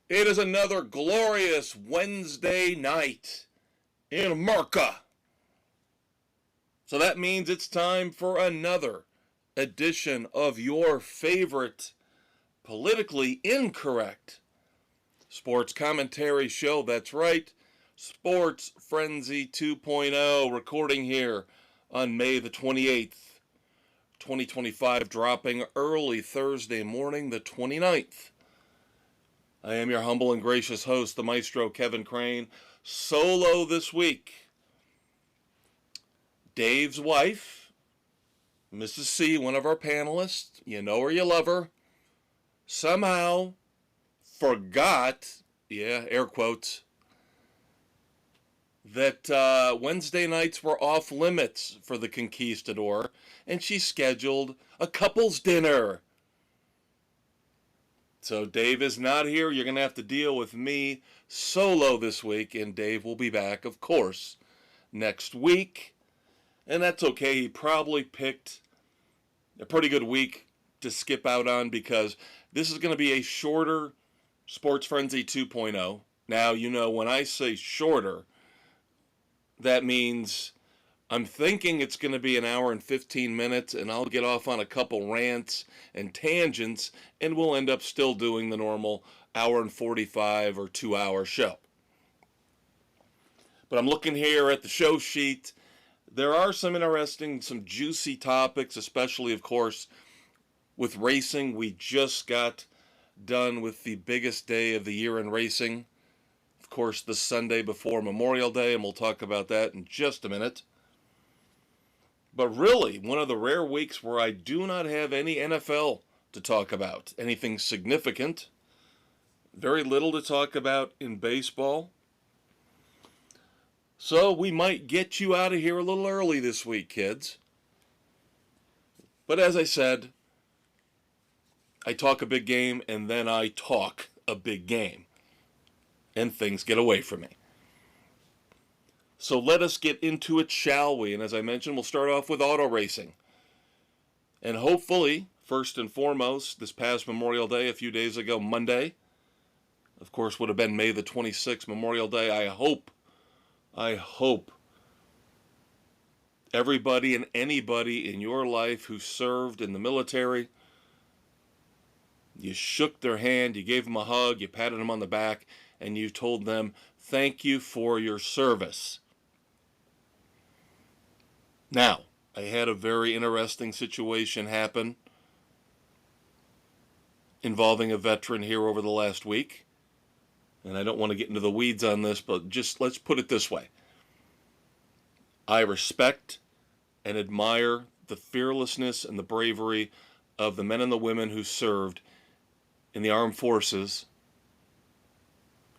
It is another glorious Wednesday night in America. So that means it's time for another edition of your favorite politically incorrect sports commentary show. That's right, Sports Frenzy 2.0, recording here on May the 28th, 2025, dropping early Thursday morning, the 29th. I am your humble and gracious host, the Maestro, Kevin Crane. Solo this week. Dave's wife, Mrs. C, one of our panelists, you know her, you love her, somehow forgot, air quotes, that Wednesday nights were off limits for the conquistador, and she scheduled a couple's dinner. So Dave is not here. You're going to have to deal with me solo this week, and Dave will be back, of course, next week. And that's okay. He probably picked a pretty good week to skip out on because this is going to be a shorter Sports Frenzy 2.0. Now, you know, when I say shorter, that means I'm thinking it's going to be an hour and 15 minutes, and I'll get off on a couple rants and tangents, and we'll end up still doing the normal hour and 45 or 2-hour show. But I'm looking here at the show sheet. There are some interesting, some juicy topics, especially, of course, with racing. We just got done with the biggest day of the year in racing. Of course, the Sunday before Memorial Day, and we'll talk about that in just a minute. But really, one of the rare weeks where I do not have any NFL to talk about, anything significant. Very little to talk about in baseball. So we might get you out of here a little early this week, kids. But as I said, I talk a big game and then I talk a big game. And things get away from me. So let us get into it, shall we? And as I mentioned, we'll start off with auto racing. And hopefully, first and foremost, this past Memorial Day, a few days ago, Monday, of course, would have been May the 26th, Memorial Day. I hope everybody and anybody in your life who served in the military, you shook their hand, you gave them a hug, you patted them on the back, and you told them, thank you for your service. Now, I had a very interesting situation happen involving a veteran here over the last week. And I don't want to get into the weeds on this, but just let's put it this way. I respect and admire the fearlessness and the bravery of the men and the women who served in the armed forces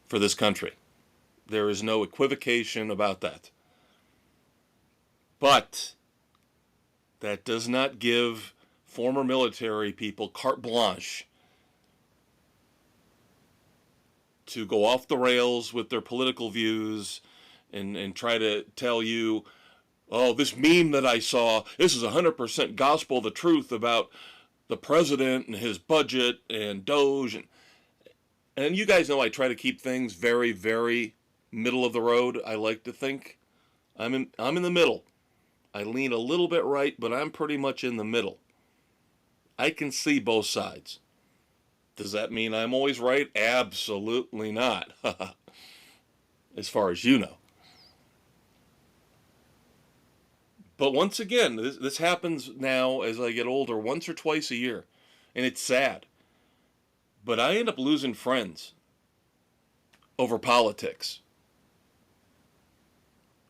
for this country. There is no equivocation about that. But that does not give former military people carte blanche to go off the rails with their political views and try to tell you, oh, this meme that I saw, this is 100% gospel, the truth about the president and his budget and Doge. And you guys know I try to keep things very, very middle of the road. I like to think I'm in the middle. I lean a little bit right, but I'm pretty much in the middle. I can see both sides. Does that mean I'm always right? Absolutely not. As far as you know. But once again, this happens now as I get older, once or twice a year. And it's sad. But I end up losing friends over politics.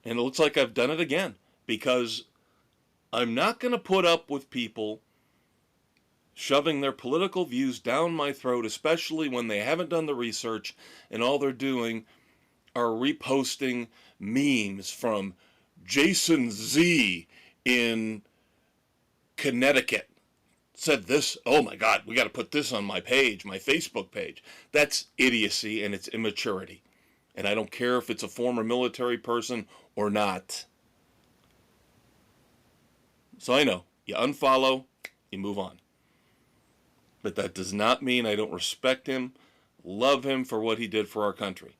And it looks like I've done it again. Because I'm not going to put up with people shoving their political views down my throat, especially when they haven't done the research and all they're doing are reposting memes from Jason Z in Connecticut. Said this, oh my God, we got to put this on my page, my Facebook page. That's idiocy and it's immaturity. And I don't care if it's a former military person or not. So I know, you unfollow, you move on. But that does not mean I don't respect him. Love him for what he did for our country.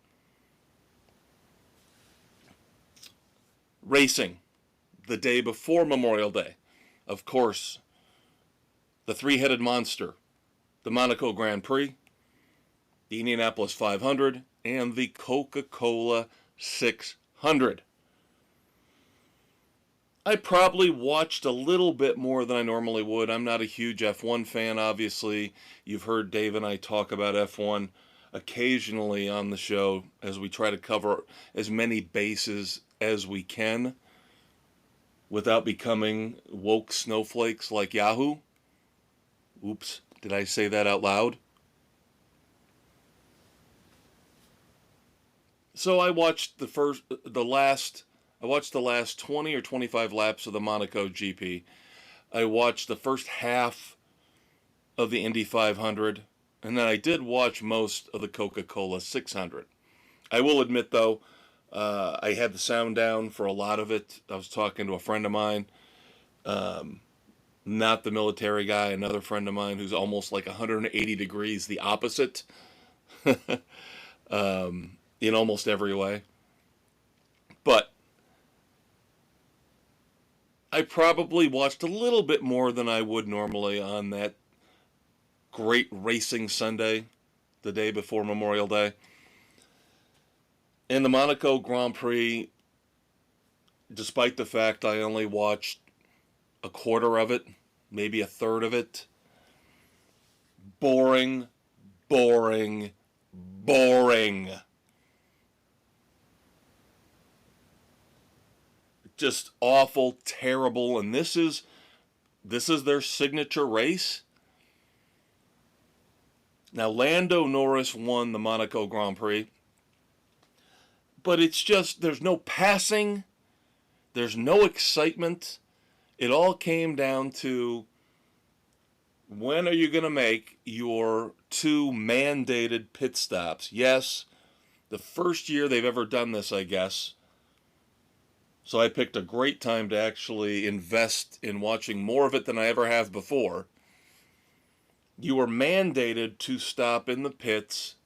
Racing, the day before Memorial Day. Of course, the three-headed monster, the Monaco Grand Prix, the Indianapolis 500, and the Coca-Cola 600. I probably watched a little bit more than I normally would. I'm not a huge F1 fan, obviously. You've heard Dave and I talk about F1 occasionally on the show as we try to cover as many bases as we can without becoming woke snowflakes like Yahoo. Oops, did I say that out loud? So I watched the last 20 or 25 laps of the Monaco GP. I watched the first half of the Indy 500, and then I did watch most of the Coca-Cola 600. I will admit, though, I had the sound down for a lot of it. I was talking to a friend of mine, not the military guy, another friend of mine who's almost like 180 degrees the opposite in almost every way. But I probably watched a little bit more than I would normally on that great racing Sunday, the day before Memorial Day. In the Monaco Grand Prix, despite the fact I only watched a quarter of it, maybe a third of it, boring, boring, boring. Just awful, terrible, and this is their signature race. Now, Lando Norris won the Monaco Grand Prix, but it's just, there's no passing, there's no excitement. It all came down to, when are you going to make your 2 mandated pit stops? Yes, the first year they've ever done this, I guess. So I picked a great time to actually invest in watching more of it than I ever have before. You were mandated to stop in the pits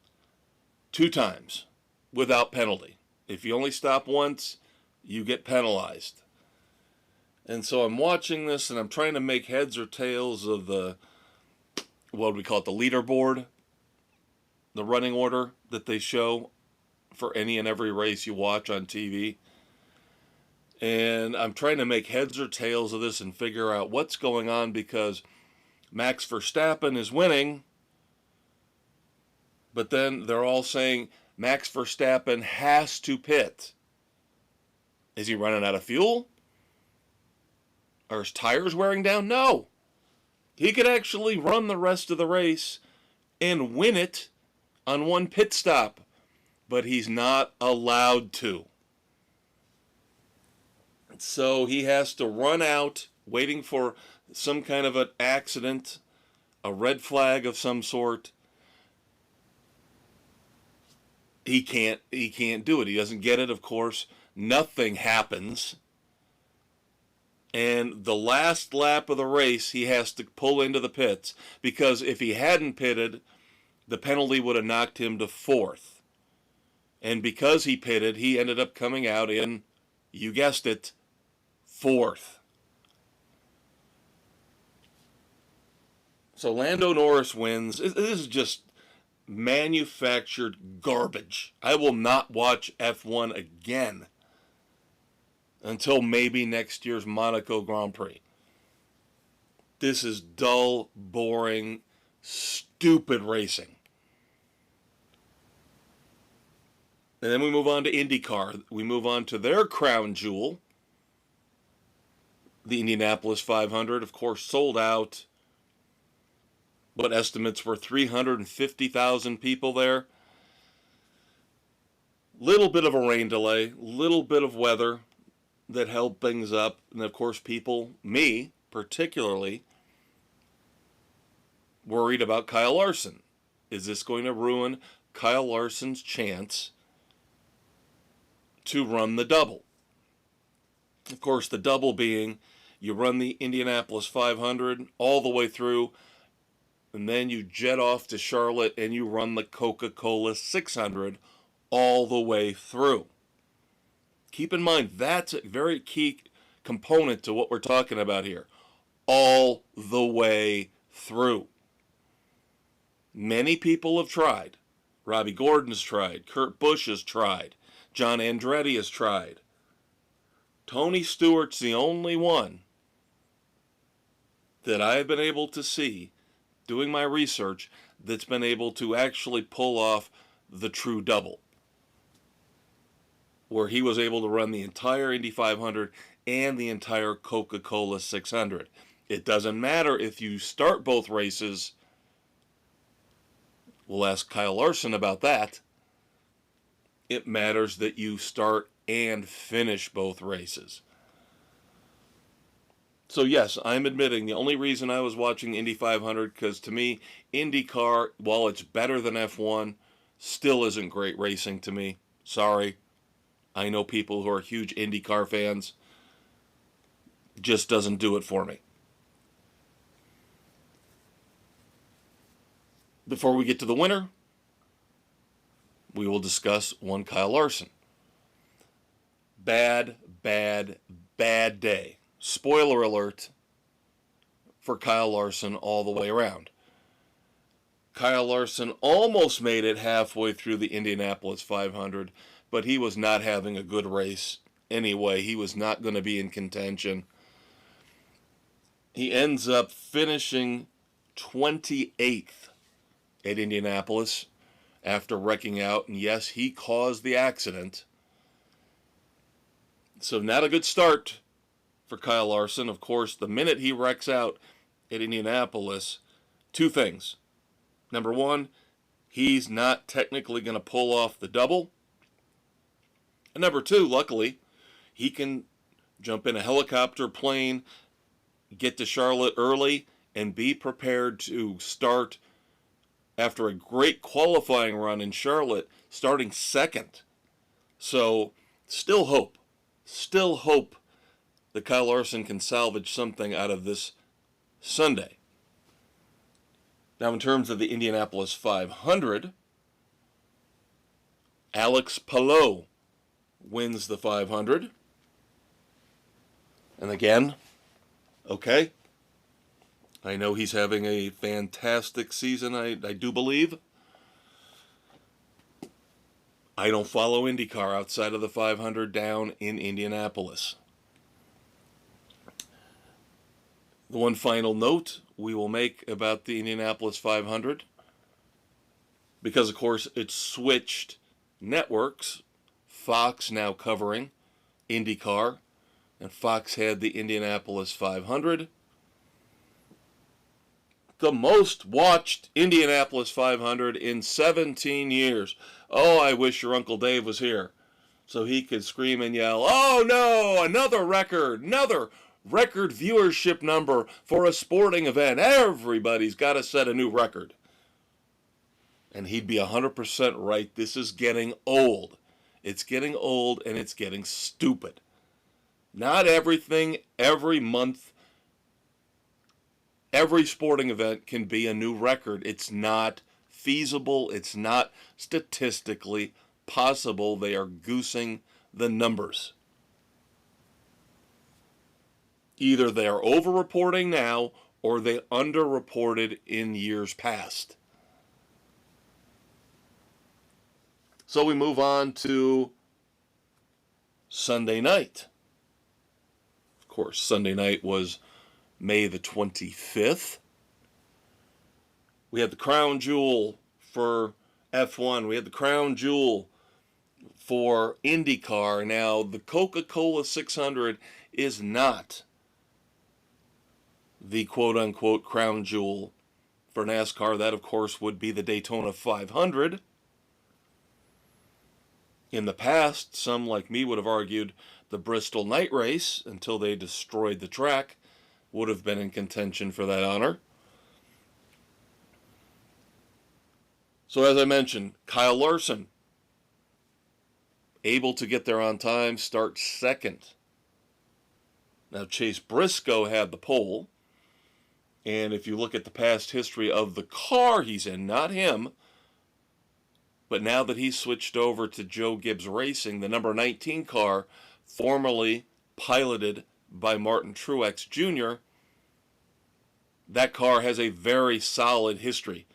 2 times without penalty. If you only stop once, you get penalized. And so I'm watching this and I'm trying to make heads or tails of the, what do we call it, the leaderboard, the running order that they show for any and every race you watch on TV. And I'm trying to make heads or tails of this and figure out what's going on, because Max Verstappen is winning, but then they're all saying Max Verstappen has to pit. Is he running out of fuel? Are his tires wearing down? No. He could actually run the rest of the race and win it on 1 pit stop, but he's not allowed to. So he has to run out, waiting for some kind of an accident, a red flag of some sort. He can't do it. He doesn't get it, of course. Nothing happens. And the last lap of the race, he has to pull into the pits, because if he hadn't pitted, the penalty would have knocked him to 4th. And because he pitted, he ended up coming out in, you guessed it, 4th. So Lando Norris wins. This is just manufactured garbage. I will not watch F1 again until maybe next year's Monaco Grand Prix. This is dull, boring, stupid racing. And then we move on to IndyCar. We move on to their crown jewel, the Indianapolis 500, of course, sold out. What estimates were 350,000 people there. Little bit of a rain delay, little bit of weather that held things up. And of course, people, me particularly, worried about Kyle Larson. Is this going to ruin Kyle Larson's chance to run the double? Of course, the double being, you run the Indianapolis 500 all the way through, and then you jet off to Charlotte and you run the Coca-Cola 600 all the way through. Keep in mind, that's a very key component to what we're talking about here. All the way through. Many people have tried. Robbie Gordon's tried. Kurt Busch has tried. John Andretti has tried. Tony Stewart's the only one that I have been able to see, doing my research, that's been able to actually pull off the true double, where he was able to run the entire Indy 500 and the entire Coca-Cola 600. It doesn't matter if you start both races. We'll ask Kyle Larson about that. It matters that you start and finish both races. So yes, I'm admitting the only reason I was watching Indy 500, because to me, IndyCar, while it's better than F1, still isn't great racing to me. Sorry. I know people who are huge IndyCar fans. Just doesn't do it for me. Before we get to the winner, we will discuss one Kyle Larson. Bad day. Spoiler alert for Kyle Larson all the way around. Kyle Larson almost made it halfway through the Indianapolis 500, but he was not having a good race anyway. He was not going to be in contention. He ends up finishing 28th at Indianapolis after wrecking out, and yes, he caused the accident. So not a good start for Kyle Larson. Of course, the minute he wrecks out at Indianapolis, two things. Number one, he's not technically going to pull off the double. And number two, luckily, he can jump in a helicopter plane, get to Charlotte early, and be prepared to start after a great qualifying run in Charlotte, starting second. So, still hope that Kyle Larson can salvage something out of this Sunday. Now, in terms of the Indianapolis 500, Alex Palou wins the 500. And again, okay, I know he's having a fantastic season, I do believe. I don't follow IndyCar outside of the 500 down in Indianapolis. The one final note we will make about the Indianapolis 500, because of course it's switched networks, Fox now covering IndyCar, and Fox had the Indianapolis 500. The most watched Indianapolis 500 in 17 years. Oh, I wish your Uncle Dave was here so he could scream and yell, "Oh no, another record viewership number for a sporting event. Everybody's got to set a new record." And he'd be 100% right. This is getting old. It's getting old and it's getting stupid. Not everything, every month, every sporting event can be a new record. It's not feasible. It's not statistically possible. They are goosing the numbers. Either they are over-reporting now or they under-reported in years past. So we move on to Sunday night. Of course, Sunday night was May the 25th. We had the crown jewel for F1. We had the crown jewel for IndyCar. Now, the Coca-Cola 600 is not the quote-unquote crown jewel for NASCAR. That, of course, would be the Daytona 500. In the past, some like me would have argued the Bristol night race, until they destroyed the track, would have been in contention for that honor. So as I mentioned, Kyle Larson, able to get there on time, start second. Now Chase Briscoe had the pole, And if you look at the past history of the car he's in, not him, but now that he's switched over to Joe Gibbs Racing, the number 19 car, formerly piloted by Martin Truex Jr., that car has a very solid history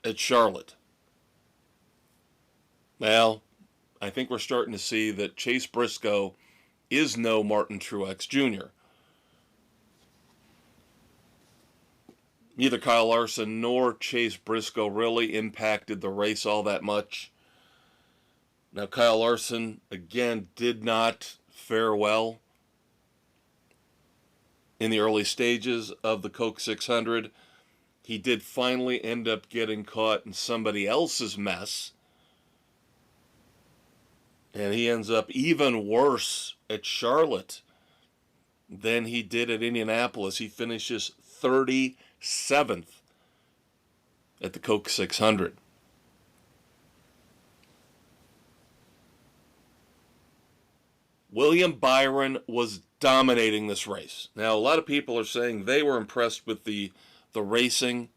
at Charlotte. Well, I think we're starting to see that Chase Briscoe is no Martin Truex Jr. Neither Kyle Larson nor Chase Briscoe really impacted the race all that much. Now, Kyle Larson, again, did not fare well in the early stages of the Coke 600. He did finally end up getting caught in somebody else's mess. And he ends up even worse at Charlotte than he did at Indianapolis. He finishes 37th at the Coke 600. William Byron was dominating this race. Now, a lot of people are saying they were impressed with the racing.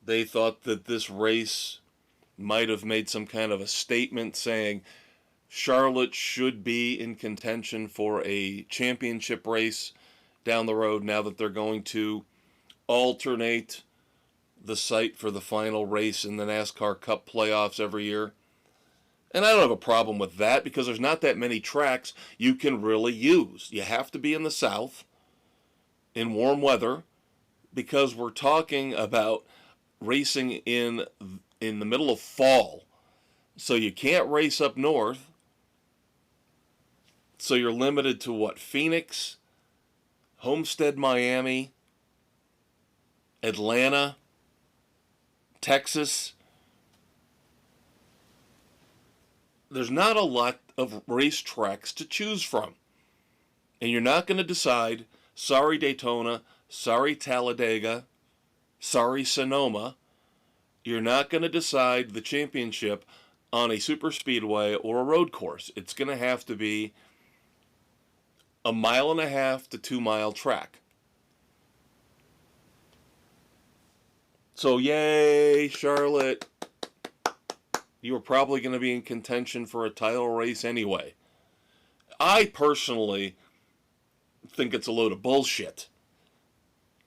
They thought that this race might have made some kind of a statement saying Charlotte should be in contention for a championship race down the road now that they're going to alternate the site for the final race in the NASCAR Cup playoffs every year. And I don't have a problem with that because there's not that many tracks you can really use. You have to be in the South in warm weather because we're talking about racing in the middle of fall. So you can't race up north. So you're limited to what? Phoenix, Homestead, Miami, Atlanta, Texas. There's not a lot of racetracks to choose from. And you're not going to decide, sorry Daytona, sorry Talladega, sorry Sonoma. You're not going to decide the championship on a super speedway or a road course. It's going to have to be a 1.5 to 2 mile track. So yay, Charlotte. You were probably going to be in contention for a title race anyway. I personally think it's a load of bullshit.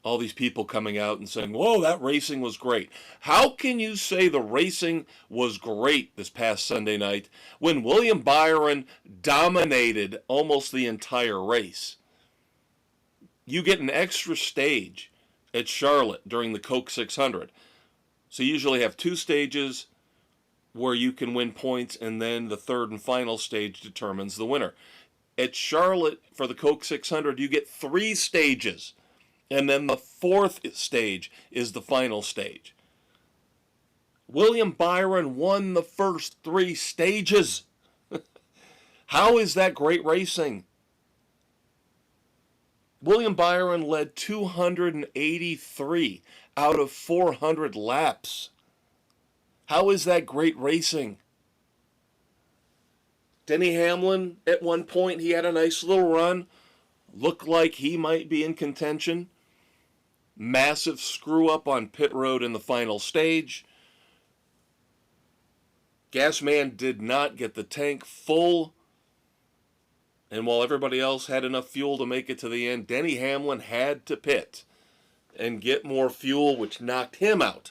All these people coming out and saying, whoa, that racing was great. How can you say the racing was great this past Sunday night when William Byron dominated almost the entire race? You get an extra stage at Charlotte during the Coke 600. So you usually have 2 stages where you can win points, and then the third and final stage determines the winner. At Charlotte, for the Coke 600, you get 3 stages, and then the 4th stage is the final stage. William Byron won the first 3 stages. How is that great racing? William Byron led 283 out of 400 laps. How is that great racing? Denny Hamlin, at one point, he had a nice little run. Looked like he might be in contention. Massive screw up on pit road in the final stage. Gasman did not get the tank full. And while everybody else had enough fuel to make it to the end, Denny Hamlin had to pit and get more fuel, which knocked him out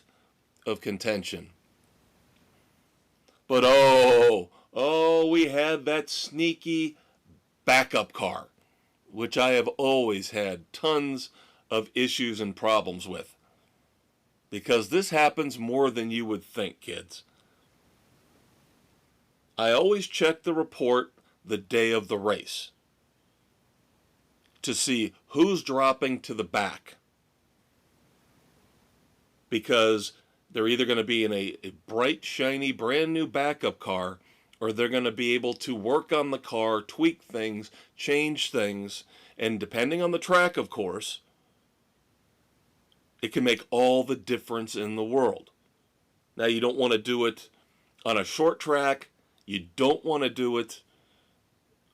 of contention. But we had that sneaky backup car, which I have always had tons of issues and problems with. Because this happens more than you would think, kids. I always check the report the day of the race to see who's dropping to the back. Because they're either going to be in a bright, shiny, brand new backup car, or they're going to be able to work on the car, tweak things, change things, and depending on the track, of course, it can make all the difference in the world. Now, you don't want to do it on a short track. You don't want to do it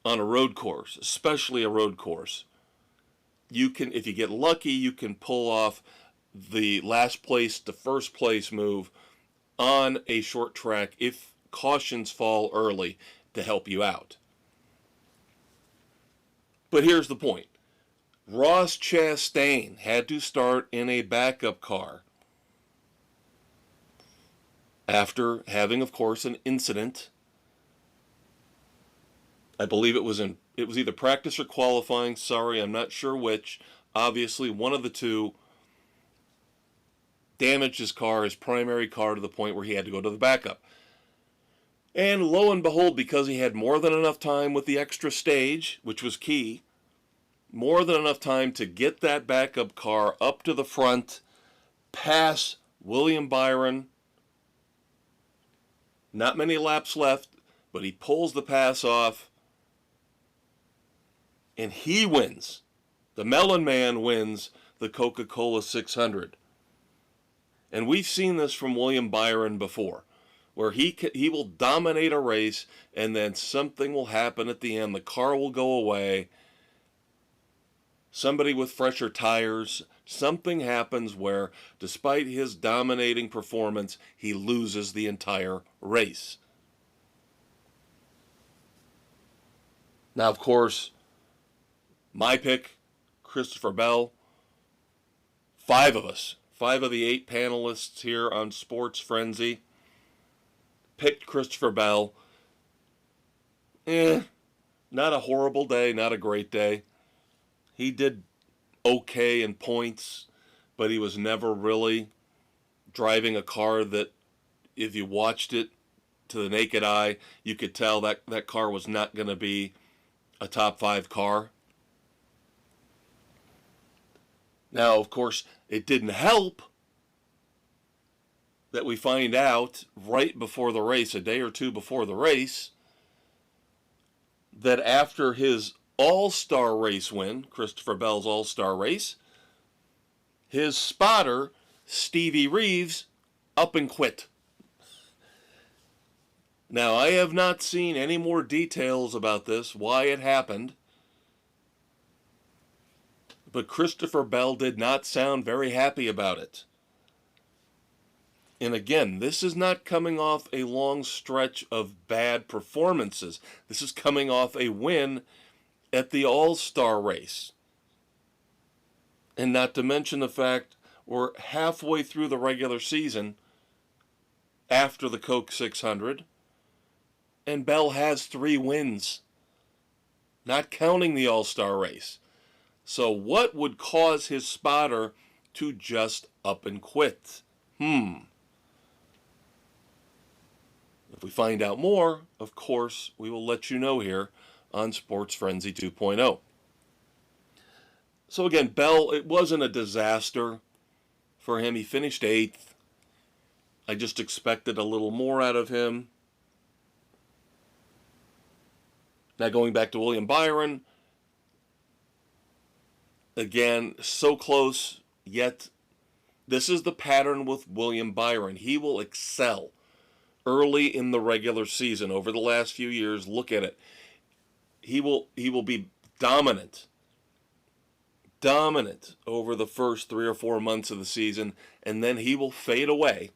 on a road course, especially a road course. you can, if you get lucky, you can pull off the last place to first place move on a short track if cautions fall early to help you out. But here's the point. Ross Chastain had to start in a backup car after having, of course, an incident. I believe it was either practice or qualifying. Sorry, I'm not sure which. Obviously, one of the two damaged his car, his primary car, to the point where he had to go to the backup. And lo and behold, because he had more than enough time with the extra stage, which was key, more than enough time to get that backup car up to the front, pass William Byron. Not many laps left, but he pulls the pass off, and he wins. The Melon Man wins the Coca-Cola 600. And we've seen this from William Byron before, where he will dominate a race, and then something will happen at the end. The car will go away. Somebody with fresher tires, something happens where, despite his dominating performance, he loses the entire race. Now, of course, my pick, Christopher Bell. 5 of us, 5 of the 8 panelists here on Sports Frenzy, picked Christopher Bell. Not a horrible day, not a great day. He did okay in points, but he was never really driving a car that, if you watched it to the naked eye, you could tell that that car was not going to be a top 5 car. Now, of course, it didn't help that we find out right before the race, a day or two before the race, that after his All-Star race win, Christopher Bell's All-Star race, his spotter, Stevie Reeves, up and quit. Now, I have not seen any more details about this, why it happened, but Christopher Bell did not sound very happy about it. And again, this is not coming off a long stretch of bad performances. This is coming off a win at the All-Star race. And not to mention the fact we're halfway through the regular season after the Coke 600, and Bell has 3 wins, not counting the All-Star race. So what would cause his spotter to just up and quit? If we find out more, of course, we will let you know here on Sports Frenzy 2.0. So again, Bell, it wasn't a disaster for him. He finished 8th. I just expected a little more out of him. Now going back to William Byron, again, so close, yet this is the pattern with William Byron. He will excel early in the regular season. Over the last few years, look at it. He will be dominant over the first 3 or 4 months of the season, and then he will fade away,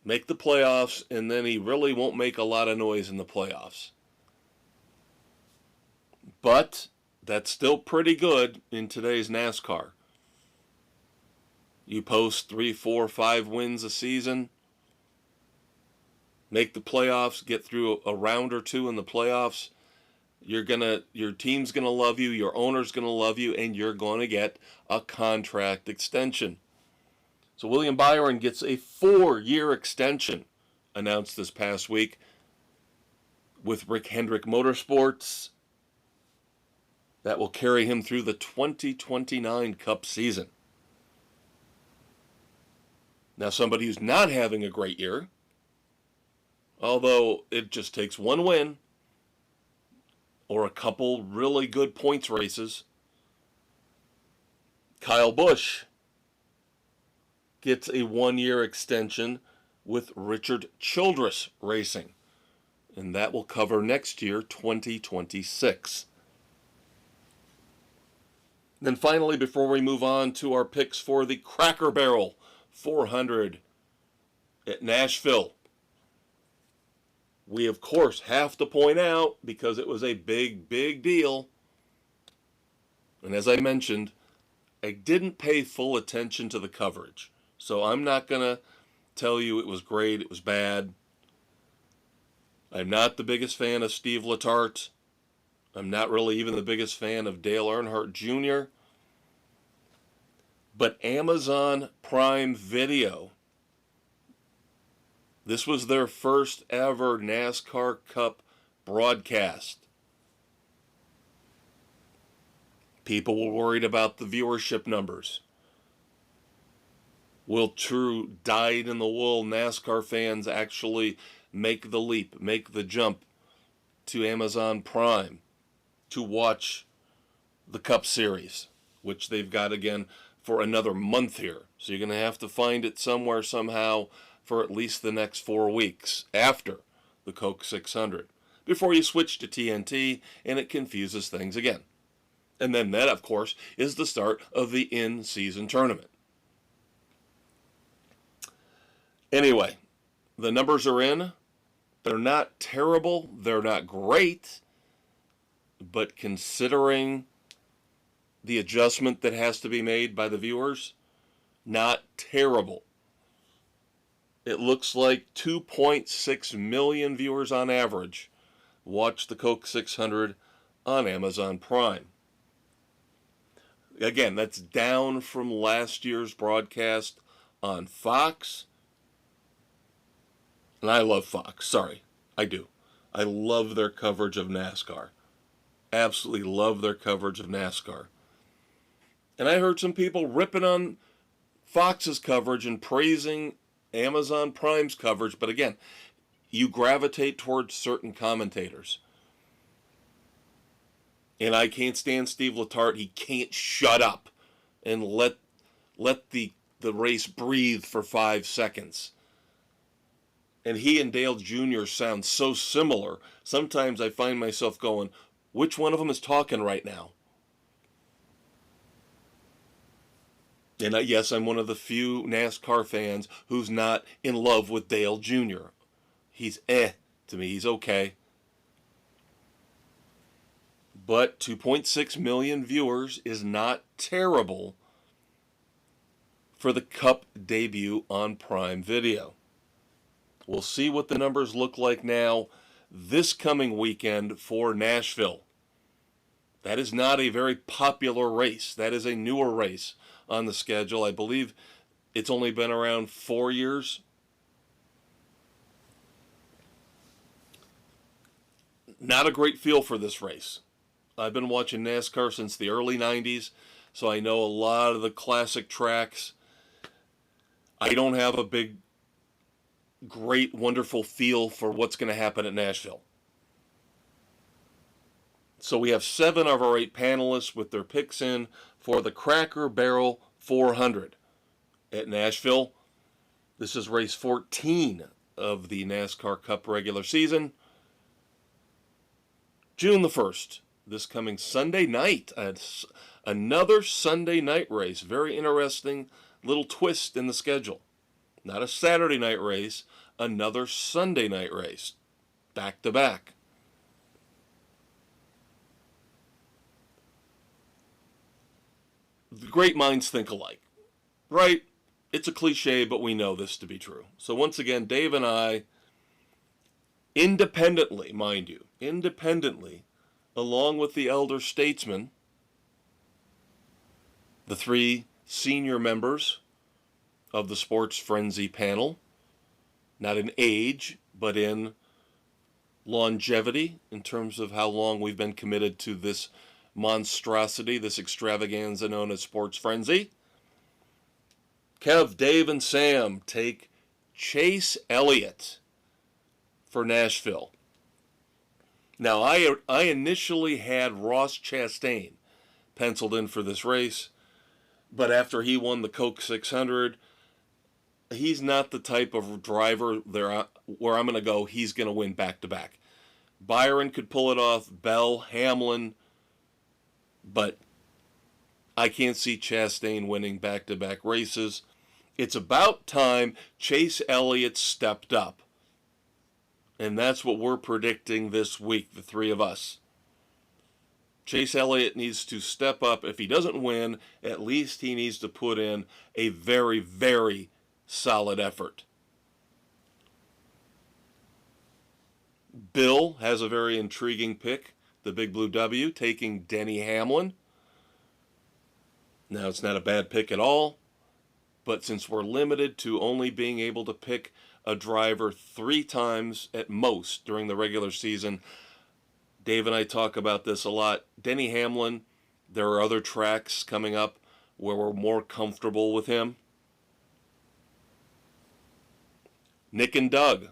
make the playoffs, and then he really won't make a lot of noise in the playoffs. But that's still pretty good in today's NASCAR. You post 3, 4, 5 wins a season, make the playoffs, get through a round or 2 in the playoffs, your team's gonna love you, your owner's gonna love you, and you're gonna get a contract extension. So William Byron gets a 4-year extension announced this past week with Rick Hendrick Motorsports. That will carry him through the 2029 Cup season. Now, somebody who's not having a great year, although it just takes 1 win or a couple really good points races, Kyle Busch gets a 1-year extension with Richard Childress Racing, and that will cover next year, 2026. Then finally, before we move on to our picks for the Cracker Barrel 400 at Nashville, we of course have to point out, because it was a big, big deal, and as I mentioned, I didn't pay full attention to the coverage. So I'm not going to tell you it was great, it was bad. I'm not the biggest fan of Steve Letarte. I'm not really even the biggest fan of Dale Earnhardt Jr. But Amazon Prime Video, this was their first ever NASCAR Cup broadcast. People were worried about the viewership numbers. Will true dyed-in-the-wool NASCAR fans actually make the leap, make the jump to Amazon Prime to watch the Cup Series, which they've got again for another month here. So you're going to have to find it somewhere, somehow, for at least the next 4 weeks after the Coke 600, before you switch to TNT and it confuses things again. And then that, of course, is the start of the in-season tournament. Anyway, the numbers are in. They're not terrible. They're not great. But considering the adjustment that has to be made by the viewers, not terrible. It looks like 2.6 million viewers on average watch the Coke 600 on Amazon Prime. Again, that's down from last year's broadcast on Fox. And I love Fox. Sorry, I do. I love their coverage of NASCAR. Absolutely love their coverage of NASCAR. And I heard some people ripping on Fox's coverage and praising Amazon Prime's coverage. But again, you gravitate towards certain commentators. And I can't stand Steve Letarte. He can't shut up and let the race breathe for 5 seconds. And he and Dale Jr. sound so similar. Sometimes I find myself going, which one of them is talking right now? And yes, I'm one of the few NASCAR fans who's not in love with Dale Jr. He's to me. He's okay. But 2.6 million viewers is not terrible for the Cup debut on Prime Video. We'll see what the numbers look like now this coming weekend for Nashville. That is not a very popular race. That is a newer race on the schedule. I believe it's only been around 4 years. Not a great feel for this race. I've been watching NASCAR since the early 90s, so I know a lot of the classic tracks. I don't have a big, great, wonderful feel for what's going to happen at Nashville. So we have 7 of our 8 panelists with their picks in for the Cracker Barrel 400 at Nashville. This is race 14 of the NASCAR Cup regular season. June the 1st. This coming Sunday night, another Sunday night race. Very interesting little twist in the schedule. Not a Saturday night race, another Sunday night race. Back to back. The great minds think alike, right? It's a cliche, but we know this to be true. So once again, Dave and I, independently, mind you, along with the elder statesmen, the 3 senior members of the Sports Frenzy panel, not in age, but in longevity, in terms of how long we've been committed to this monstrosity, this extravaganza known as Sports Frenzy. Kev, Dave, and Sam take Chase Elliott for Nashville. Now, I initially had Ross Chastain penciled in for this race, but after he won the Coke 600, he's not the type of driver there where I'm going to go, he's going to win back-to-back. Byron could pull it off, Bell, Hamlin, but I can't see Chastain winning back-to-back races. It's about time Chase Elliott stepped up. And that's what we're predicting this week, the three of us. Chase Elliott needs to step up. If he doesn't win, at least he needs to put in a very, very solid effort. Bill has a very intriguing pick, the Big Blue W, taking Denny Hamlin. Now, it's not a bad pick at all, but since we're limited to only being able to pick a driver 3 times at most during the regular season, Dave and I talk about this a lot. Denny Hamlin, there are other tracks coming up where we're more comfortable with him. Nick and Doug.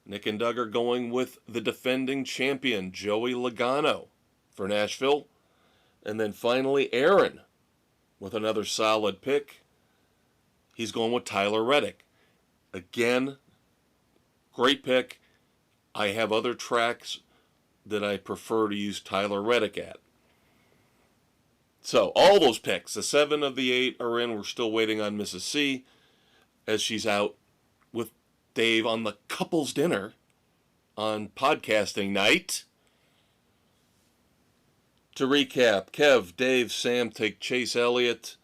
Nick and Doug are going with the defending champion, Joey Logano, for Nashville. And then finally, Aaron, with another solid pick. He's going with Tyler Reddick. Again, great pick. I have other tracks that I prefer to use Tyler Reddick at. So, all those picks, the 7 of the 8 are in. We're still waiting on Mrs. C, as she's out with Dave on the couple's dinner on podcasting night. To recap, Kev, Dave, Sam take Chase Elliott.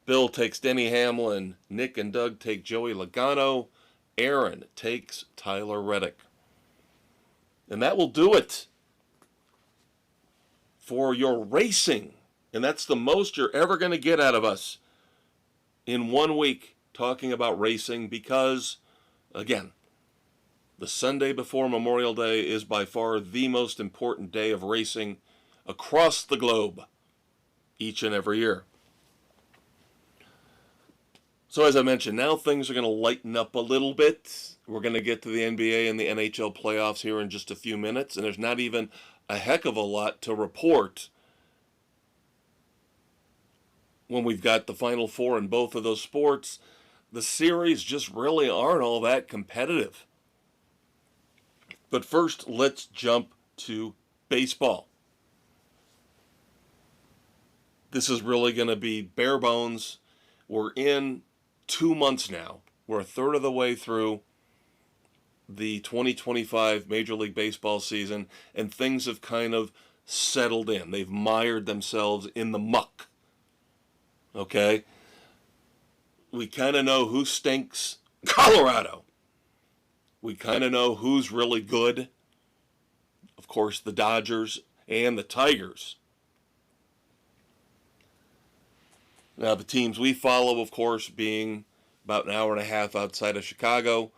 Bill takes Denny Hamlin. Nick and Doug take Joey Logano. Aaron takes Tyler Reddick. And that will do it for your racing. And that's the most you're ever going to get out of us in 1 week talking about racing because, again, the Sunday before Memorial Day is by far the most important day of racing across the globe each and every year. So as I mentioned, now things are going to lighten up a little bit. We're going to get to the NBA and the NHL playoffs here in just a few minutes, and there's not even a heck of a lot to report when we've got the Final Four in both of those sports. The series just really aren't all that competitive. But first, let's jump to baseball. This is really going to be bare bones. We're in 2 months now. We're a third of the way through the 2025 Major League Baseball season, and things have kind of settled in. They've mired themselves in the muck. Okay? We kind of know who stinks. Colorado. We kind of know who's really good. Of course, the Dodgers and the Tigers. Now, the teams we follow, of course, being about an hour and a half outside of Chicago.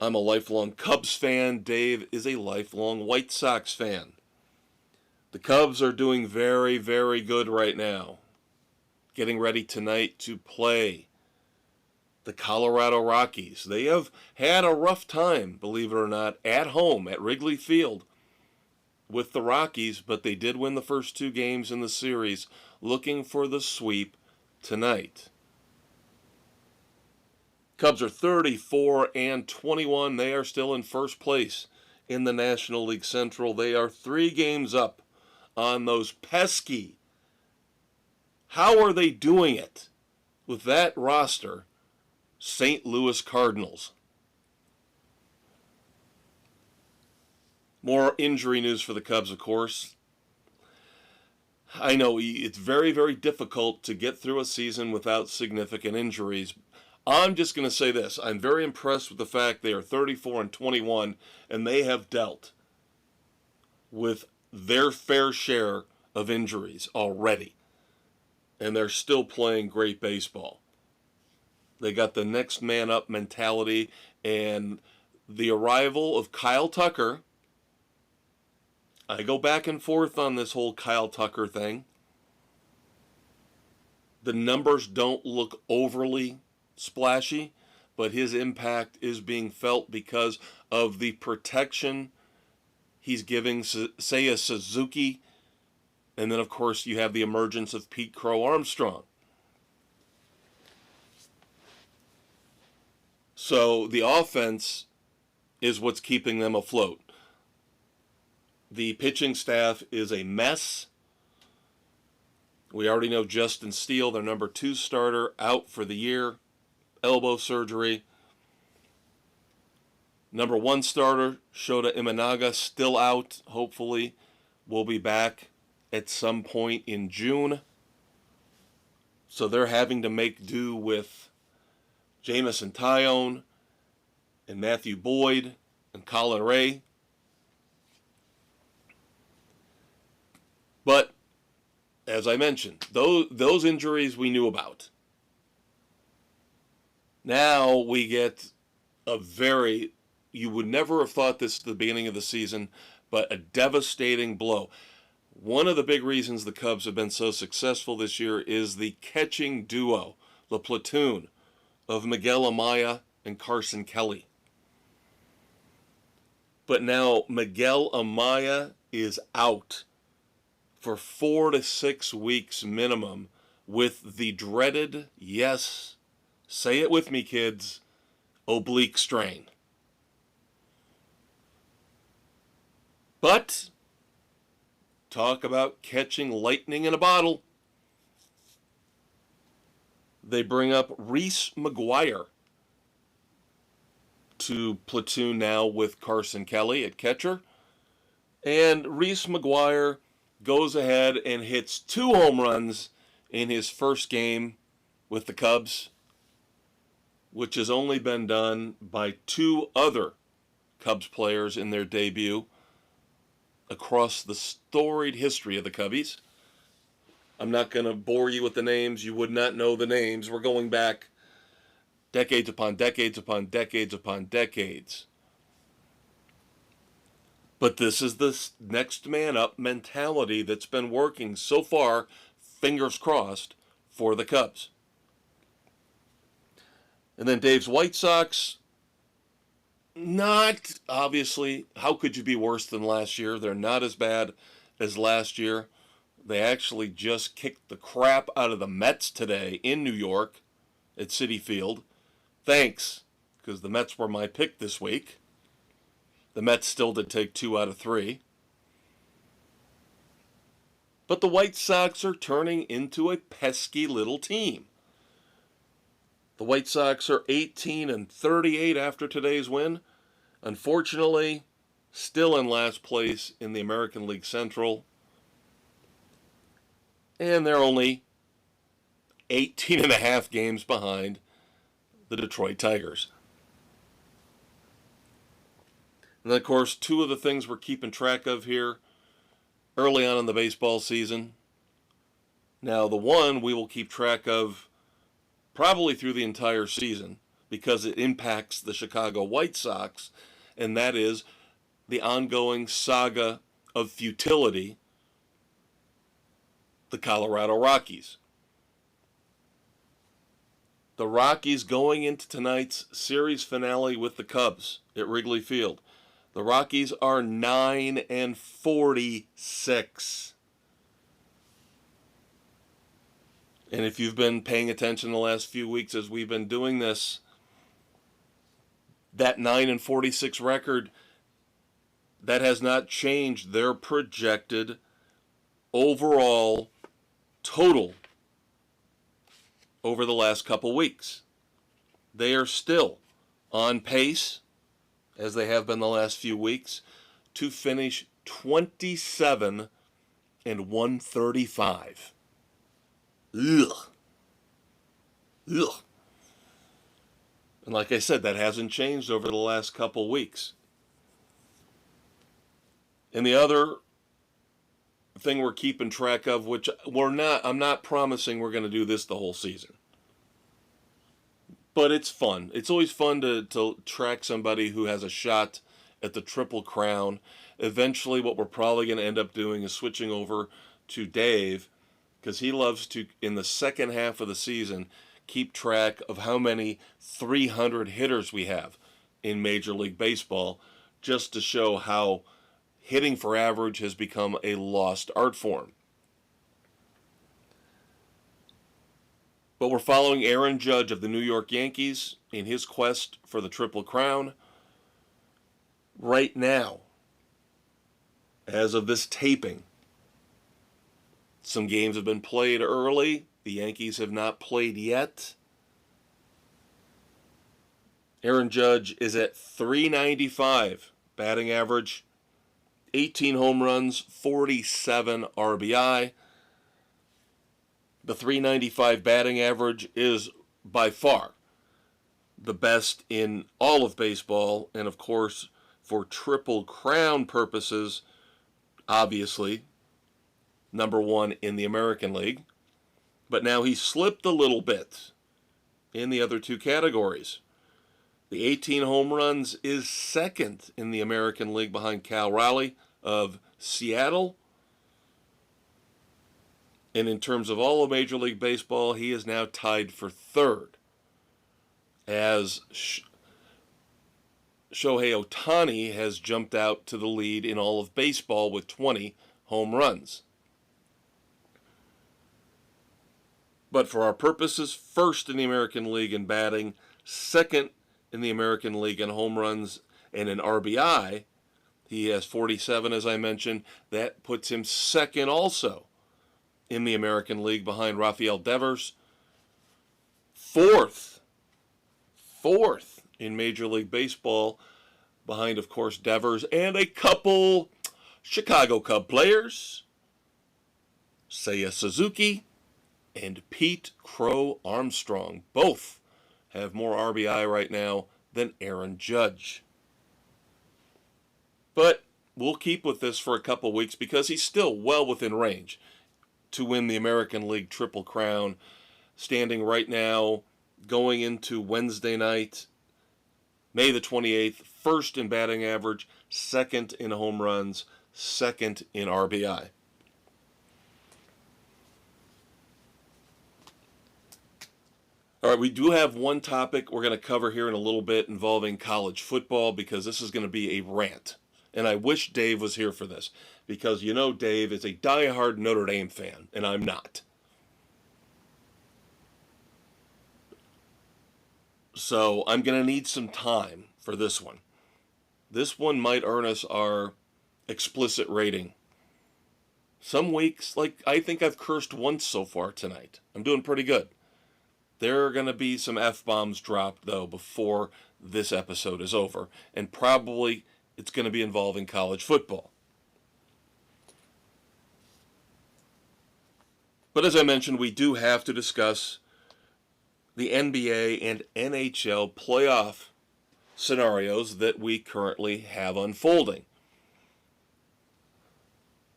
I'm a lifelong Cubs fan. Dave is a lifelong White Sox fan. The Cubs are doing very, very good right now. Getting ready tonight to play the Colorado Rockies. They have had a rough time, believe it or not, at home at Wrigley Field with the Rockies, but they did win the first 2 games in the series, looking for the sweep tonight. Cubs are 34-21. They are still in first place in the National League Central. They are 3 games up on those pesky. How are they doing it with that roster? St. Louis Cardinals. More injury news for the Cubs, of course. I know it's very, very difficult to get through a season without significant injuries. I'm just going to say this. I'm very impressed with the fact they are 34-21, and they have dealt with their fair share of injuries already. And they're still playing great baseball. They got the next man up mentality, and the arrival of Kyle Tucker. I go back and forth on this whole Kyle Tucker thing. The numbers don't look overly splashy, but his impact is being felt because of the protection he's giving, say, a Suzuki. And then, of course, you have the emergence of Pete Crow Armstrong. So the offense is what's keeping them afloat. The pitching staff is a mess. We already know Justin Steele, their number 2 starter, out for the year, elbow surgery. Number 1 starter, Shota Imanaga, still out. Hopefully will be back at some point in June. So they're having to make do with Jamison Tyone and Matthew Boyd and Colin Ray. But, as I mentioned, those injuries we knew about. Now we get a very, you would never have thought this at the beginning of the season, but a devastating blow. One of the big reasons the Cubs have been so successful this year is the catching duo, the platoon of Miguel Amaya and Carson Kelly. But now Miguel Amaya is out for 4 to 6 weeks minimum with the dreaded, yes, say it with me, kids, oblique strain. But talk about catching lightning in a bottle. They bring up Reese McGuire to platoon now with Carson Kelly at catcher. And Reese McGuire goes ahead and hits 2 home runs in his first game with the Cubs, which has only been done by 2 other Cubs players in their debut across the storied history of the Cubbies. I'm not going to bore you with the names. You would not know the names. We're going back decades upon decades upon decades upon decades. But this is the next man up mentality that's been working so far, fingers crossed, for the Cubs. And then Dave's White Sox, not, obviously, how could you be worse than last year? They're not as bad as last year. They actually just kicked the crap out of the Mets today in New York at Citi Field. Thanks, because the Mets were my pick this week. The Mets still did take 2 out of 3. But the White Sox are turning into a pesky little team. The White Sox are 18-38 after today's win. Unfortunately, still in last place in the American League Central. And they're only 18.5 games behind the Detroit Tigers. And then, of course, 2 of the things we're keeping track of here early on in the baseball season. Now, the one we will keep track of probably through the entire season because it impacts the Chicago White Sox, and that is the ongoing saga of futility, the Colorado Rockies. The Rockies going into tonight's series finale with the Cubs at Wrigley Field. The Rockies are 9-46. And if you've been paying attention the last few weeks as we've been doing this, that 9-46 record, that has not changed their projected overall total over the last couple weeks. They are still on pace, as they have been the last few weeks, to finish 27-135. Ugh. And like I said, that hasn't changed over the last couple weeks. And the other thing we're keeping track of, which I'm not promising we're going to do this the whole season. But it's fun. It's always fun to track somebody who has a shot at the Triple Crown. Eventually, what we're probably going to end up doing is switching over to Dave, because he loves to, in the second half of the season, keep track of how many 300 hitters we have in Major League Baseball, just to show how hitting for average has become a lost art form. But we're following Aaron Judge of the New York Yankees in his quest for the Triple Crown. Right now, as of this taping, Some games have been played early. The Yankees have not played yet. Aaron Judge is at .395 batting average, 18 home runs, 47 RBI. The .395 batting average is by far the best in all of baseball, and of course, for Triple Crown purposes, obviously, number one in the American League. But now he slipped a little bit in the other two categories. The 18 home runs is second in the American League behind Cal Raleigh of Seattle. And in terms of all of Major League Baseball, he is now tied for third, as Shohei Ohtani has jumped out to the lead in all of baseball with 20 home runs. But for our purposes, first in the American League in batting, second in the American League in home runs and in RBI. He has 47, as I mentioned. That puts him second also in the American League behind Rafael Devers. Fourth in Major League Baseball behind, of course, Devers and a couple Chicago Cub players, Seiya Suzuki and Pete Crow Armstrong. Both have more RBI right now than Aaron Judge. But we'll keep with this for a couple weeks because he's still well within range to win the American League Triple Crown, standing right now going into Wednesday night, May the 28th, first in batting average, second in home runs, second in RBI. All right, we do have one topic we're going to cover here in a little bit involving college football because this is going to be a rant. And I wish Dave was here for this because, you know, Dave is a diehard Notre Dame fan, and I'm not. So I'm going to need some time for this one. This one might earn us our explicit rating. Some weeks, like, I think I've cursed once so far tonight. I'm doing pretty good. There are going to be some F-bombs dropped, though, before this episode is over. And probably it's going to be involving college football. But as I mentioned, we do have to discuss the NBA and NHL playoff scenarios that we currently have unfolding.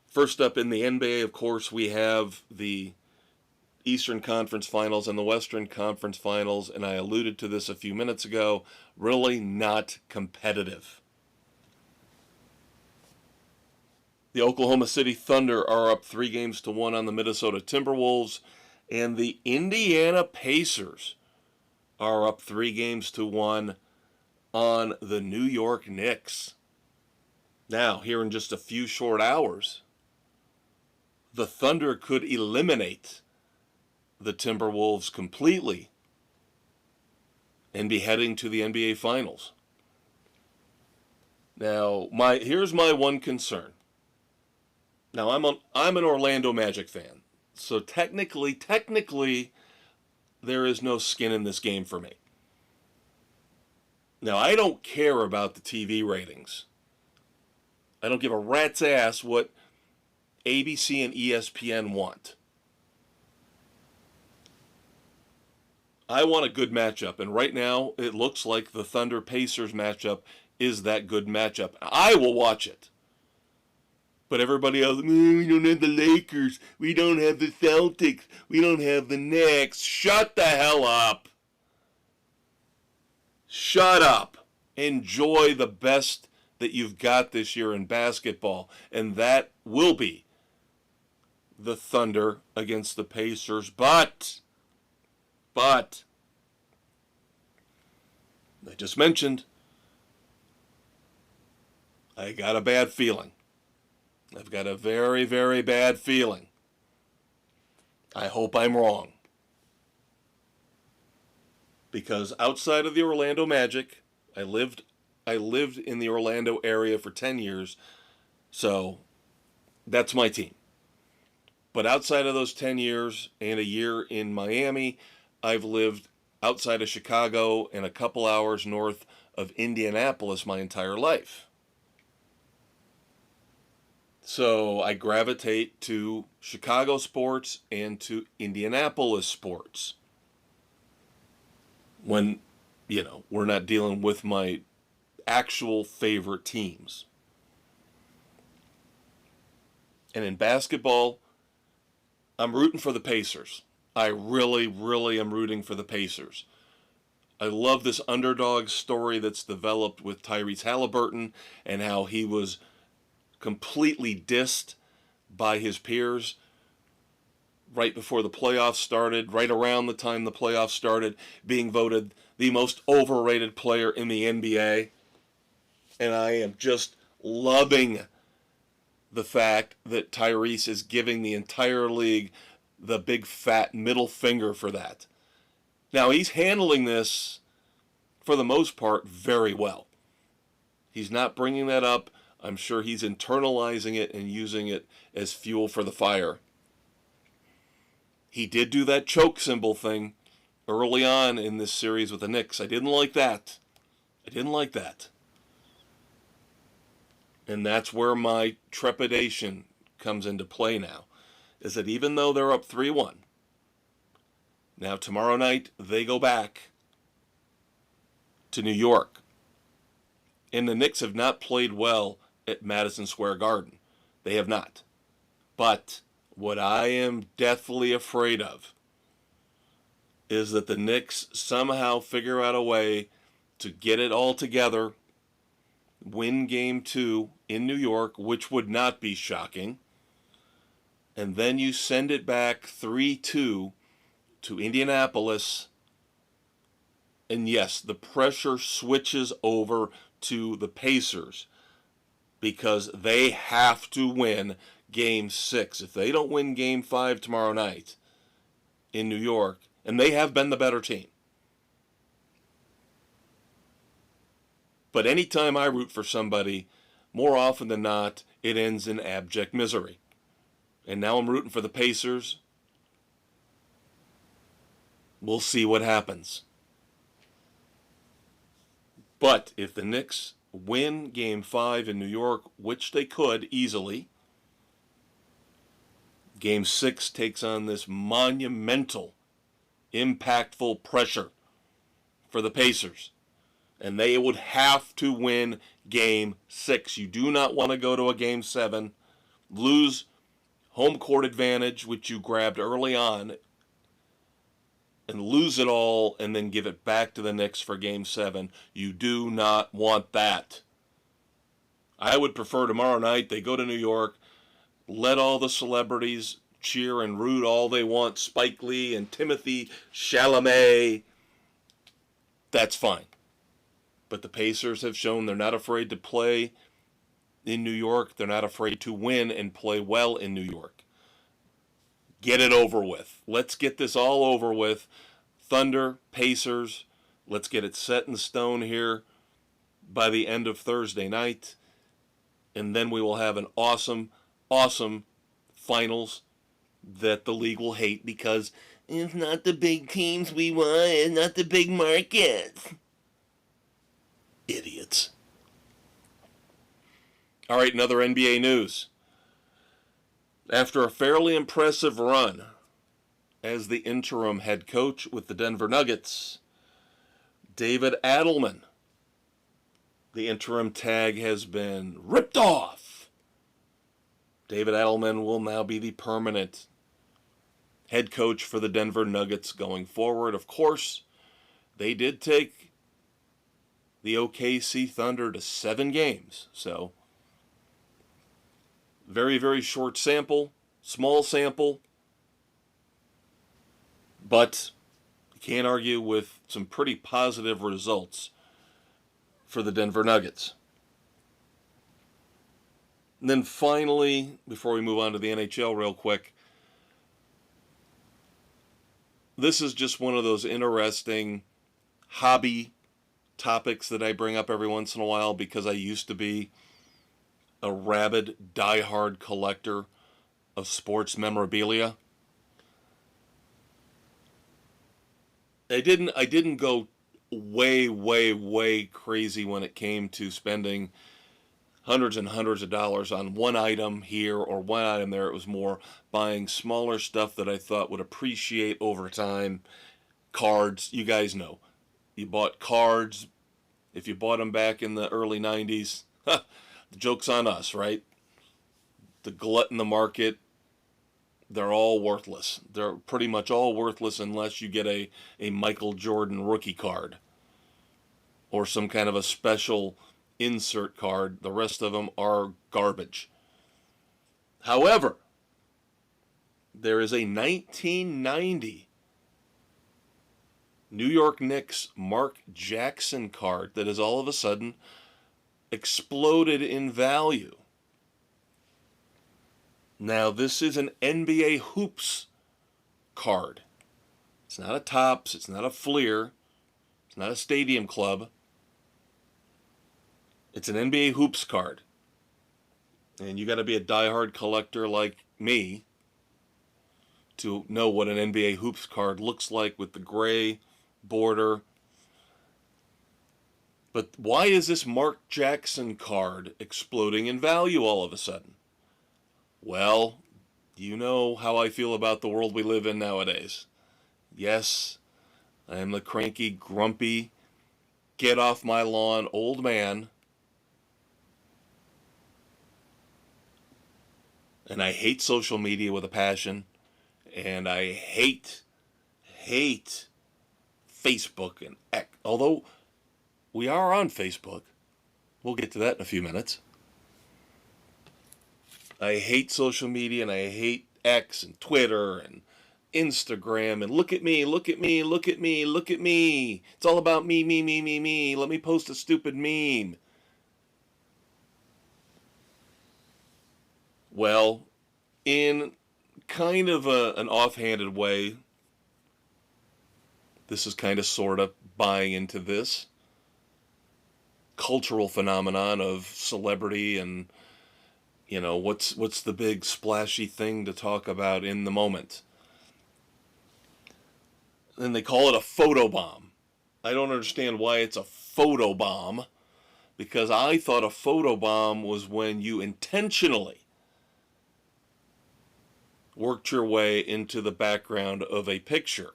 First up in the NBA, of course, we have the Eastern Conference Finals and the Western Conference Finals, and I alluded to this a few minutes ago, really not competitive. The Oklahoma City Thunder are up 3-1 on the Minnesota Timberwolves, and the Indiana Pacers are up 3-1 on the New York Knicks. Now, here in just a few short hours, the Thunder could eliminate the Timberwolves completely and be heading to the NBA Finals. Now, here's my one concern. Now, I'm an Orlando Magic fan, so technically, there is no skin in this game for me. Now, I don't care about the TV ratings. I don't give a rat's ass what ABC and ESPN want. I want a good matchup, and right now it looks like the Thunder-Pacers matchup is that good matchup. I will watch it. But everybody else, we don't have the Lakers, we don't have the Celtics, we don't have the Knicks. Shut the hell up. Shut up. Enjoy the best that you've got this year in basketball, and that will be the Thunder against the Pacers. But, I just mentioned, I got a bad feeling. I've got a very, very bad feeling. I hope I'm wrong. Because outside of the Orlando Magic, I lived in the Orlando area for 10 years, so that's my team. But outside of those 10 years and a year in Miami, I've lived outside of Chicago and a couple hours north of Indianapolis my entire life. So I gravitate to Chicago sports and to Indianapolis sports when, we're not dealing with my actual favorite teams. And in basketball, I'm rooting for the Pacers. I really, really am rooting for the Pacers. I love this underdog story that's developed with Tyrese Haliburton and how he was completely dissed by his peers right before the playoffs started, right around the time the playoffs started, being voted the most overrated player in the NBA. And I am just loving the fact that Tyrese is giving the entire league the big fat middle finger for that. Now, he's handling this, for the most part, very well. He's not bringing that up. I'm sure he's internalizing it and using it as fuel for the fire. He did do that choke symbol thing early on in this series with the Knicks. I didn't like that. And that's where my trepidation comes into play now, is that even though they're up 3-1, now tomorrow night they go back to New York. And the Knicks have not played well at Madison Square Garden. They have not. But what I am deathly afraid of is that the Knicks somehow figure out a way to get it all together, win Game 2 in New York, which would not be shocking, and then you send it back 3-2 to Indianapolis, and yes, the pressure switches over to the Pacers because they have to win Game 6. If they don't win Game 5 tomorrow night in New York, and they have been the better team. But anytime I root for somebody, more often than not, it ends in abject misery. And now I'm rooting for the Pacers. We'll see what happens. But if the Knicks win Game 5 in New York, which they could easily, Game 6 takes on this monumental, impactful pressure for the Pacers. And they would have to win Game 6. You do not want to go to a Game 7, lose home court advantage, which you grabbed early on, and lose it all and then give it back to the Knicks for Game 7. You do not want that. I would prefer tomorrow night they go to New York, let all the celebrities cheer and root all they want, Spike Lee and Timothy Chalamet. That's fine. But the Pacers have shown they're not afraid to play in New York. They're not afraid to win and play well in New York. Get it over with. Let's get this all over with. Thunder, Pacers, let's get it set in stone here by the end of Thursday night. And then we will have an awesome, awesome finals that the league will hate because it's not the big teams we want. It's not the big markets. Idiots. All right, another NBA news. After a fairly impressive run as the interim head coach with the Denver Nuggets, David Adelman, the interim tag has been ripped off. David Adelman will now be the permanent head coach for the Denver Nuggets going forward. Of course, they did take the OKC Thunder to 7 games. So, very, very short sample, small sample. But you can't argue with some pretty positive results for the Denver Nuggets. And then finally, before we move on to the NHL real quick, this is just one of those interesting hobby topics that I bring up every once in a while because I used to be a rabid, diehard collector of sports memorabilia. I didn't go way, way, way crazy when it came to spending hundreds and hundreds of dollars on one item here or one item there. It was more buying smaller stuff that I thought would appreciate over time. Cards, you guys know. You bought cards. If you bought them back in the early 90s, the joke's on us, right? The glut in the market, they're all worthless. They're pretty much all worthless unless you get a Michael Jordan rookie card or some kind of a special insert card. The rest of them are garbage. However, there is a 1990 New York Knicks Mark Jackson card that has all of a sudden exploded in value. Now, this is an NBA Hoops card. It's not a Topps, it's not a Fleer, it's not a Stadium Club. It's an NBA Hoops card. And you got to be a diehard collector like me to know what an NBA Hoops card looks like with the gray border. But why is this Mark Jackson card exploding in value all of a sudden? Well, you know how I feel about the world we live in nowadays. Yes, I am the cranky, grumpy, get off my lawn old man. And I hate social media with a passion. And I hate Facebook and X. Although we are on Facebook. We'll get to that in a few minutes. I hate social media and I hate X and Twitter and Instagram and look at me, look at me, look at me, look at me. It's all about me, me, me, me, me. Let me post a stupid meme. Well, in kind of an offhanded way, this is kind of sort of buying into this cultural phenomenon of celebrity and, you know, what's the big splashy thing to talk about in the moment. And they call it a photobomb. I don't understand why it's a photobomb, because I thought a photobomb was when you intentionally worked your way into the background of a picture.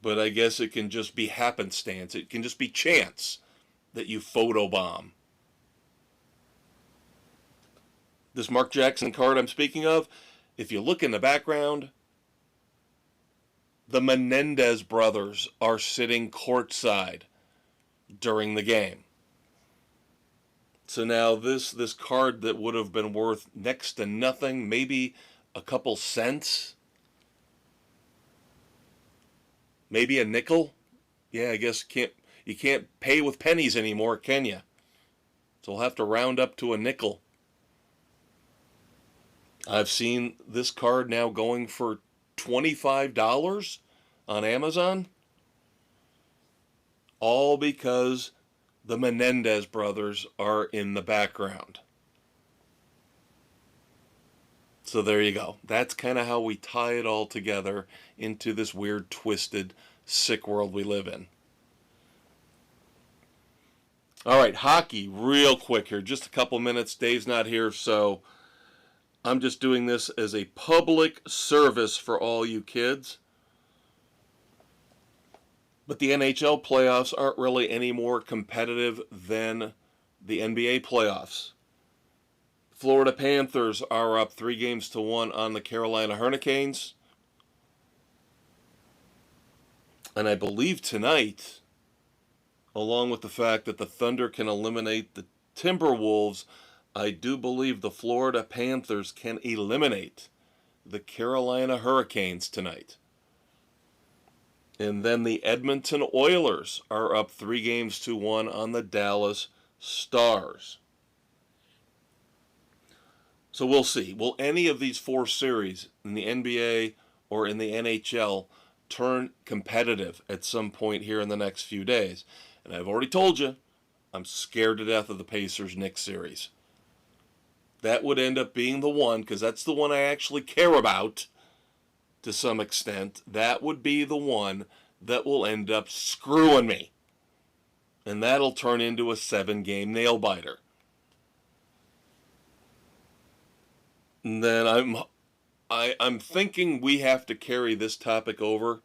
But I guess it can just be happenstance. It can just be chance that you photobomb. This Mark Jackson card I'm speaking of, if you look in the background, the Menendez brothers are sitting courtside during the game. So now this card that would have been worth next to nothing, maybe a couple cents, maybe a nickel. Yeah, I guess you can't pay with pennies anymore, can you? So we'll have to round up to a nickel. I've seen this card now going for $25 on Amazon. All because the Menendez brothers are in the background. So there you go. That's kind of how we tie it all together into this weird, twisted, sick world we live in. All right, hockey, real quick here. Just a couple minutes. Dave's not here, so I'm just doing this as a public service for all you kids. But the NHL playoffs aren't really any more competitive than the NBA playoffs. Florida Panthers are up 3-1 on the Carolina Hurricanes. And I believe tonight, along with the fact that the Thunder can eliminate the Timberwolves, I do believe the Florida Panthers can eliminate the Carolina Hurricanes tonight. And then the Edmonton Oilers are up 3-1 on the Dallas Stars. So we'll see. Will any of these four series in the NBA or in the NHL turn competitive at some point here in the next few days? And I've already told you, I'm scared to death of the Pacers-Knicks series. that would end up being the one, because that's the one I actually care about to some extent. That would be the one that will end up screwing me. And that'll turn into a 7-game nail-biter. And then I'm thinking we have to carry this topic over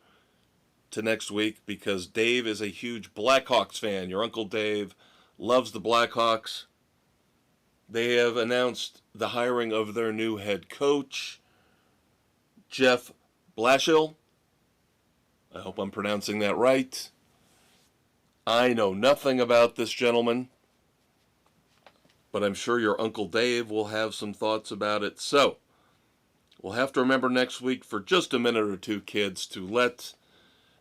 to next week, because Dave is a huge Blackhawks fan. Your Uncle Dave loves the Blackhawks. They have announced the hiring of their new head coach, Jeff Blashill. I hope I'm pronouncing that right. I know nothing about this gentleman, but I'm sure your Uncle Dave will have some thoughts about it. So, we'll have to remember next week for just a minute or two, kids, to let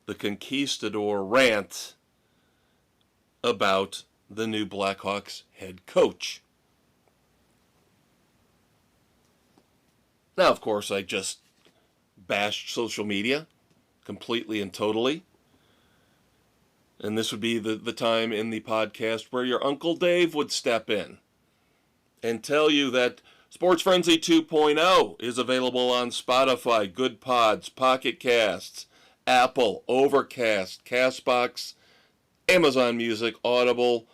the conquistador rant about the new Blackhawks head coach. Now, of course, I just bashed social media completely and totally. And this would be the time in the podcast where your Uncle Dave would step in and tell you that Sports Frenzy 2.0 is available on Spotify, Good Pods, Pocket Casts, Apple, Overcast, Castbox, Amazon Music, Audible,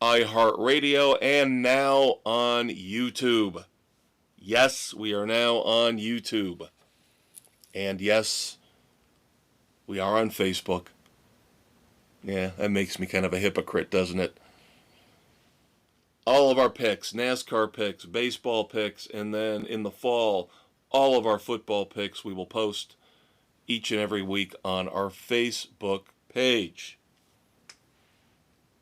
iHeartRadio, and now on YouTube. Yes, we are now on YouTube. And yes, we are on Facebook. Yeah, that makes me kind of a hypocrite, doesn't it? All of our picks, NASCAR picks, baseball picks, and then in the fall, all of our football picks we will post each and every week on our Facebook page.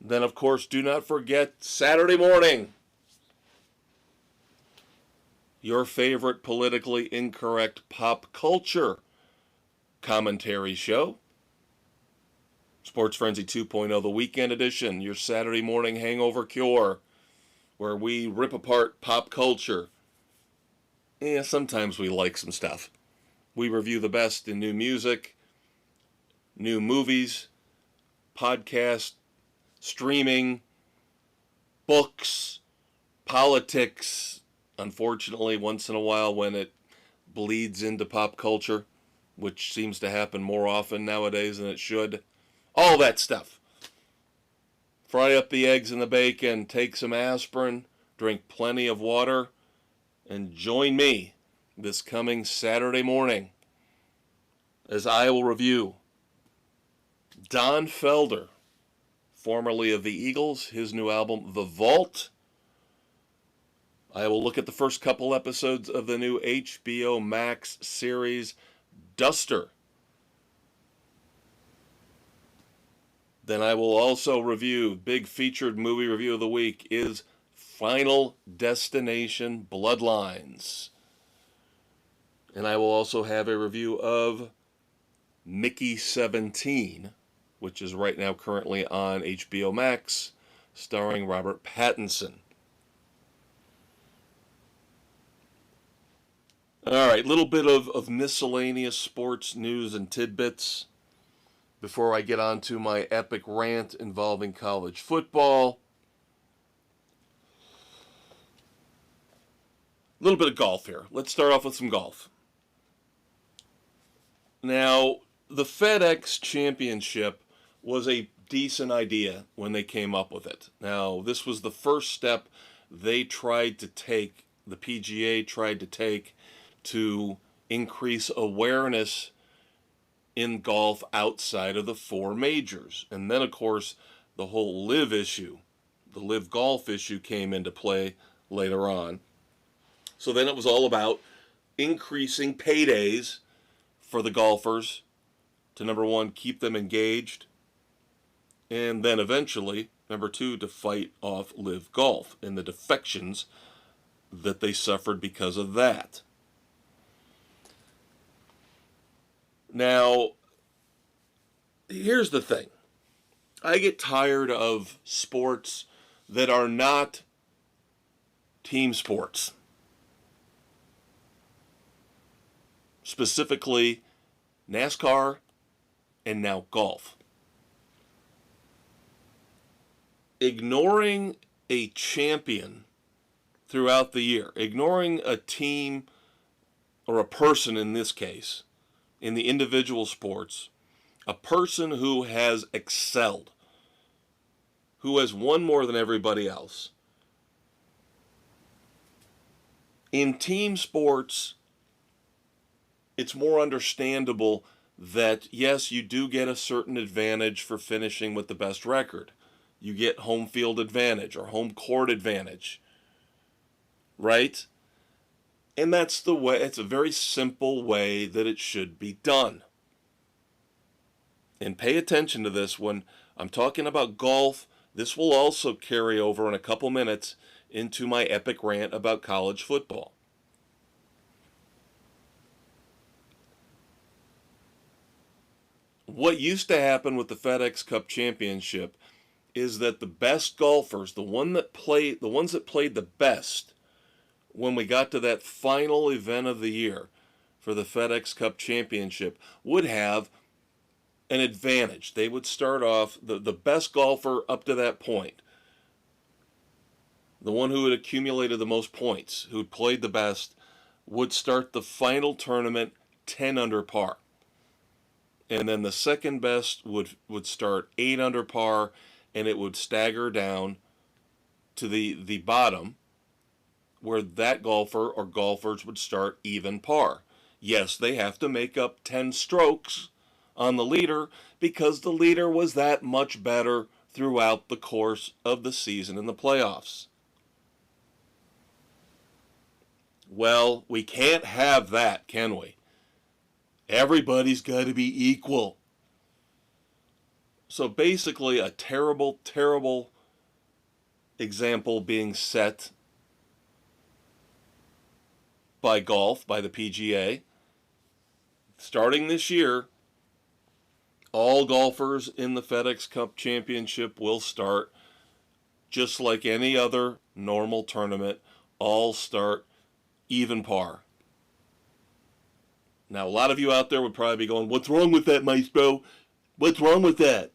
Then, of course, do not forget Saturday morning, your favorite politically incorrect pop culture commentary show. Sports Frenzy 2.0, the weekend edition, your Saturday morning hangover cure, where we rip apart pop culture. Yeah, sometimes we like some stuff. We review the best in new music, new movies, podcast, streaming, books, politics. Unfortunately, once in a while when it bleeds into pop culture, which seems to happen more often nowadays than it should. All that stuff. Fry up the eggs and the bacon, take some aspirin, drink plenty of water, and join me this coming Saturday morning as I will review Don Felder, formerly of the Eagles, his new album, The Vault. I will look at the first couple episodes of the new HBO Max series, Duster. Then I will also review, big featured movie review of the week is Final Destination Bloodlines. And I will also have a review of Mickey 17, which is right now currently on HBO Max, starring Robert Pattinson. All right, little bit of miscellaneous sports news and tidbits before I get on to my epic rant involving college football. A little bit of golf here. Let's start off with some golf. Now, the FedEx Championship was a decent idea when they came up with it. Now, this was the first step they tried to take, the PGA tried to take, to increase awareness in golf outside of the four majors. And then, of course, the whole live issue, the live golf issue came into play later on. So then it was all about increasing paydays for the golfers to, number one, keep them engaged, and then eventually, number two, to fight off live golf and the defections that they suffered because of that. Now, here's the thing. I get tired of sports that are not team sports. Specifically, NASCAR and now golf. Ignoring a champion throughout the year, ignoring a team or a person in this case, in the individual sports, a person who has excelled, who has won more than everybody else. In team sports, it's more understandable that, yes, you do get a certain advantage for finishing with the best record. You get home field advantage or home court advantage, right? And that's the way, it's a very simple way that it should be done. And pay attention to this when I'm talking about golf. This will also carry over in a couple minutes into my epic rant about college football. What used to happen with the FedEx Cup Championship is that the best golfers, the ones that played the best when we got to that final event of the year for the FedEx Cup Championship, would have an advantage. They would start off, the best golfer up to that point, the one who had accumulated the most points, who had played the best, would start the final tournament 10 under par. And then the second best would start 8 under par, and it would stagger down to the bottom, where that golfer or golfers would start even par. Yes, they have to make up 10 strokes on the leader because the leader was that much better throughout the course of the season in the playoffs. Well, we can't have that, can we? Everybody's got to be equal. So basically, a terrible, terrible example being set by golf, by the PGA. Starting this year, all golfers in the FedEx Cup Championship will start just like any other normal tournament, all start even par. Now, a lot of you out there would probably be going, what's wrong with that, Maestro? What's wrong with that?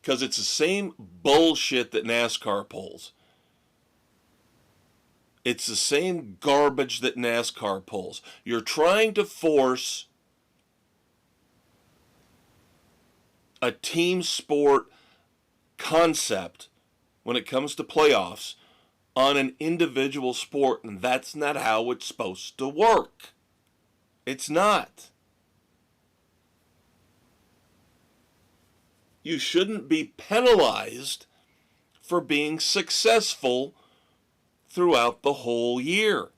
Because it's the same bullshit that NASCAR pulls. It's the same garbage that NASCAR pulls. You're trying to force a team sport concept when it comes to playoffs on an individual sport, and that's not how it's supposed to work. It's not. You shouldn't be penalized for being successful throughout the whole year.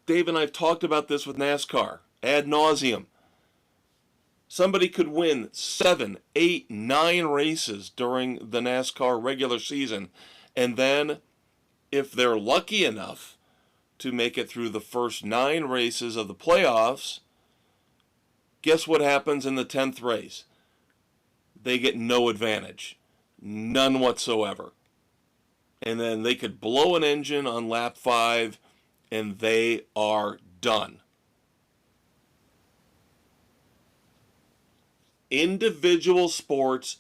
Dave and I have talked about this with NASCAR ad nauseum. Somebody could win 7, 8, 9 races during the NASCAR regular season, and then, if they're lucky enough to make it through the first 9 races of the playoffs, guess what happens in the 10th race? They get no advantage. None whatsoever. And then they could blow an engine on lap 5, and they are done. Individual sports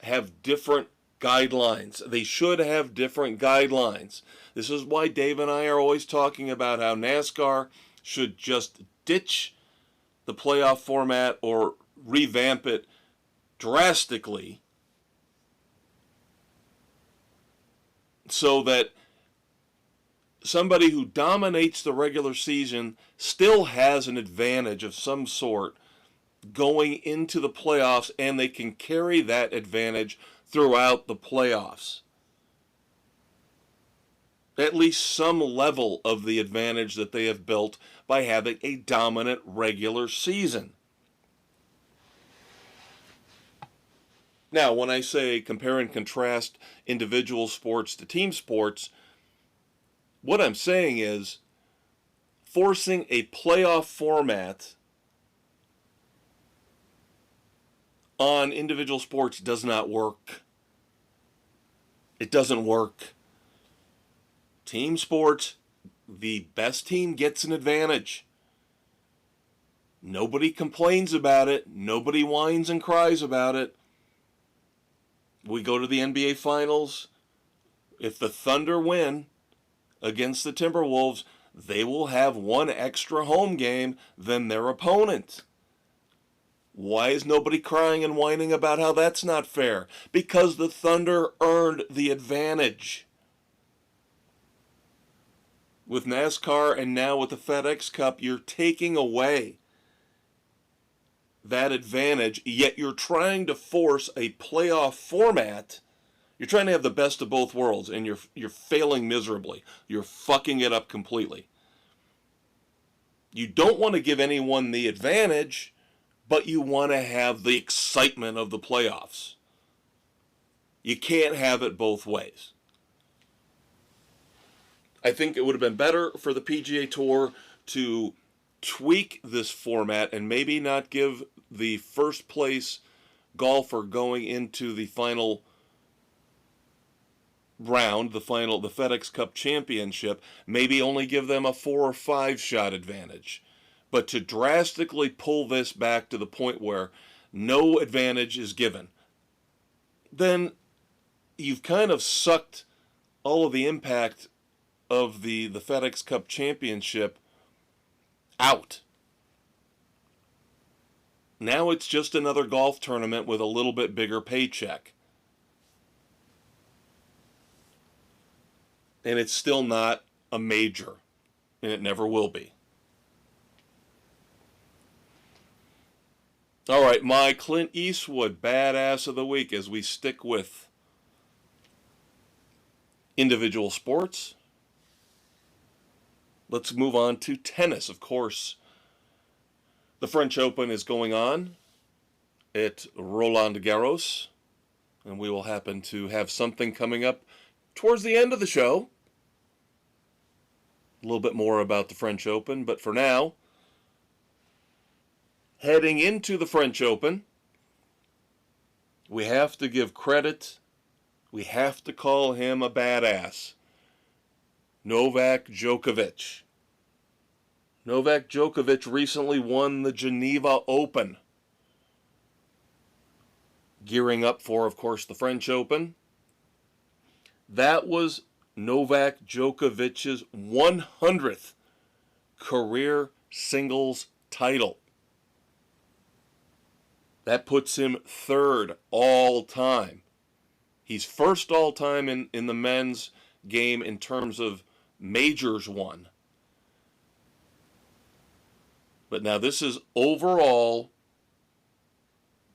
have different guidelines. They should have different guidelines. This is why Dave and I are always talking about how NASCAR should just ditch the playoff format or revamp it drastically so that somebody who dominates the regular season still has an advantage of some sort going into the playoffs, and they can carry that advantage throughout the playoffs. At least some level of the advantage that they have built by having a dominant regular season. Now, when I say compare and contrast individual sports to team sports, what I'm saying is forcing a playoff format on individual sports does not work. It doesn't work. Team sports, the best team gets an advantage. Nobody complains about it. Nobody whines and cries about it. We go to the NBA Finals. If the Thunder win against the Timberwolves, they will have one extra home game than their opponent. Why is nobody crying and whining about how that's not fair? Because the Thunder earned the advantage. With NASCAR and now with the FedEx Cup, you're taking away that advantage, yet you're trying to force a playoff format. You're trying to have the best of both worlds, and you're failing miserably. You're fucking it up completely. You don't want to give anyone the advantage, but you want to have the excitement of the playoffs. You can't have it both ways. I think it would have been better for the PGA Tour to tweak this format and maybe not give the first place golfer going into the final round, the FedEx Cup Championship, maybe only give them a 4 or 5 shot advantage. But to drastically pull this back to the point where no advantage is given, then you've kind of sucked all of the impact of the FedEx Cup Championship out. Now it's just another golf tournament with a little bit bigger paycheck. And it's still not a major, and it never will be. All right, my Clint Eastwood badass of the week as we stick with individual sports. Let's move on to tennis, of course. The French Open is going on at Roland Garros, and we will happen to have something coming up towards the end of the show. A little bit more about the French Open, but for now, heading into the French Open, we have to give credit, we have to call him a badass. Novak Djokovic. Novak Djokovic recently won the Geneva Open. Gearing up for, of course, the French Open. That was Novak Djokovic's 100th career singles title. That puts him third all time. He's first all time in the men's game in terms of majors won. But now this is overall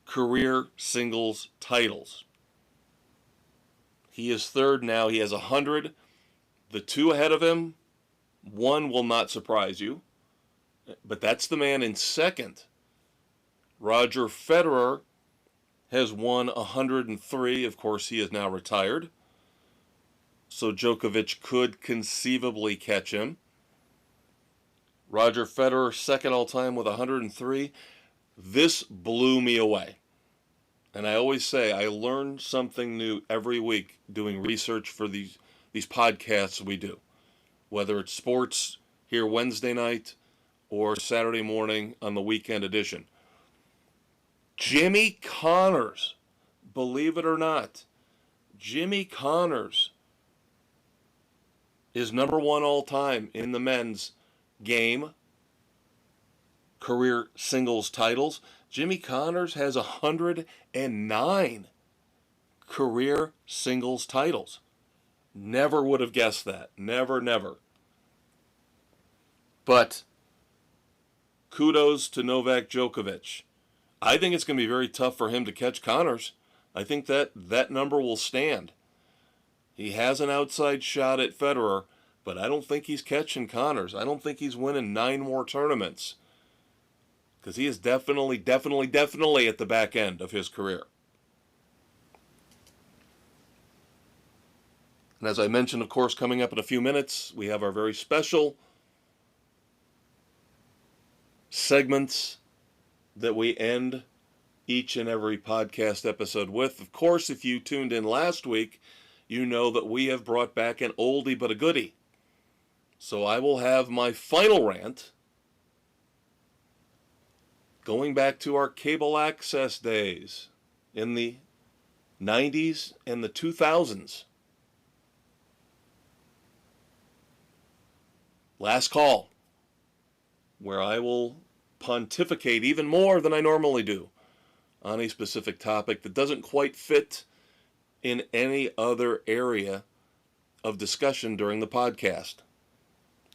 career singles titles. He is third now. He has 100. The two ahead of him, one will not surprise you. But that's the man in second. Roger Federer has won 103. Of course, he is now retired. So Djokovic could conceivably catch him. Roger Federer, second all-time with 103. This blew me away. And I always say I learn something new every week doing research for these podcasts we do. Whether it's sports here Wednesday night or Saturday morning on the weekend edition. Jimmy Connors, believe it or not, Jimmy Connors is number one all-time in the men's game, career singles titles. Jimmy Connors has 109 career singles titles. Never would have guessed that. Never. But kudos to Novak Djokovic. I think it's going to be very tough for him to catch Connors. I think that number will stand. He has an outside shot at Federer, but I don't think he's catching Connors. I don't think he's winning 9 more tournaments. Because he is definitely at the back end of his career. And as I mentioned, of course, coming up in a few minutes, we have our very special segments that we end each and every podcast episode with. Of course, if you tuned in last week, you know that we have brought back an oldie but a goodie. So I will have my final rant going back to our cable access days in the 90s and the 2000s. Last call, where I will pontificate even more than I normally do on a specific topic that doesn't quite fit in any other area of discussion during the podcast.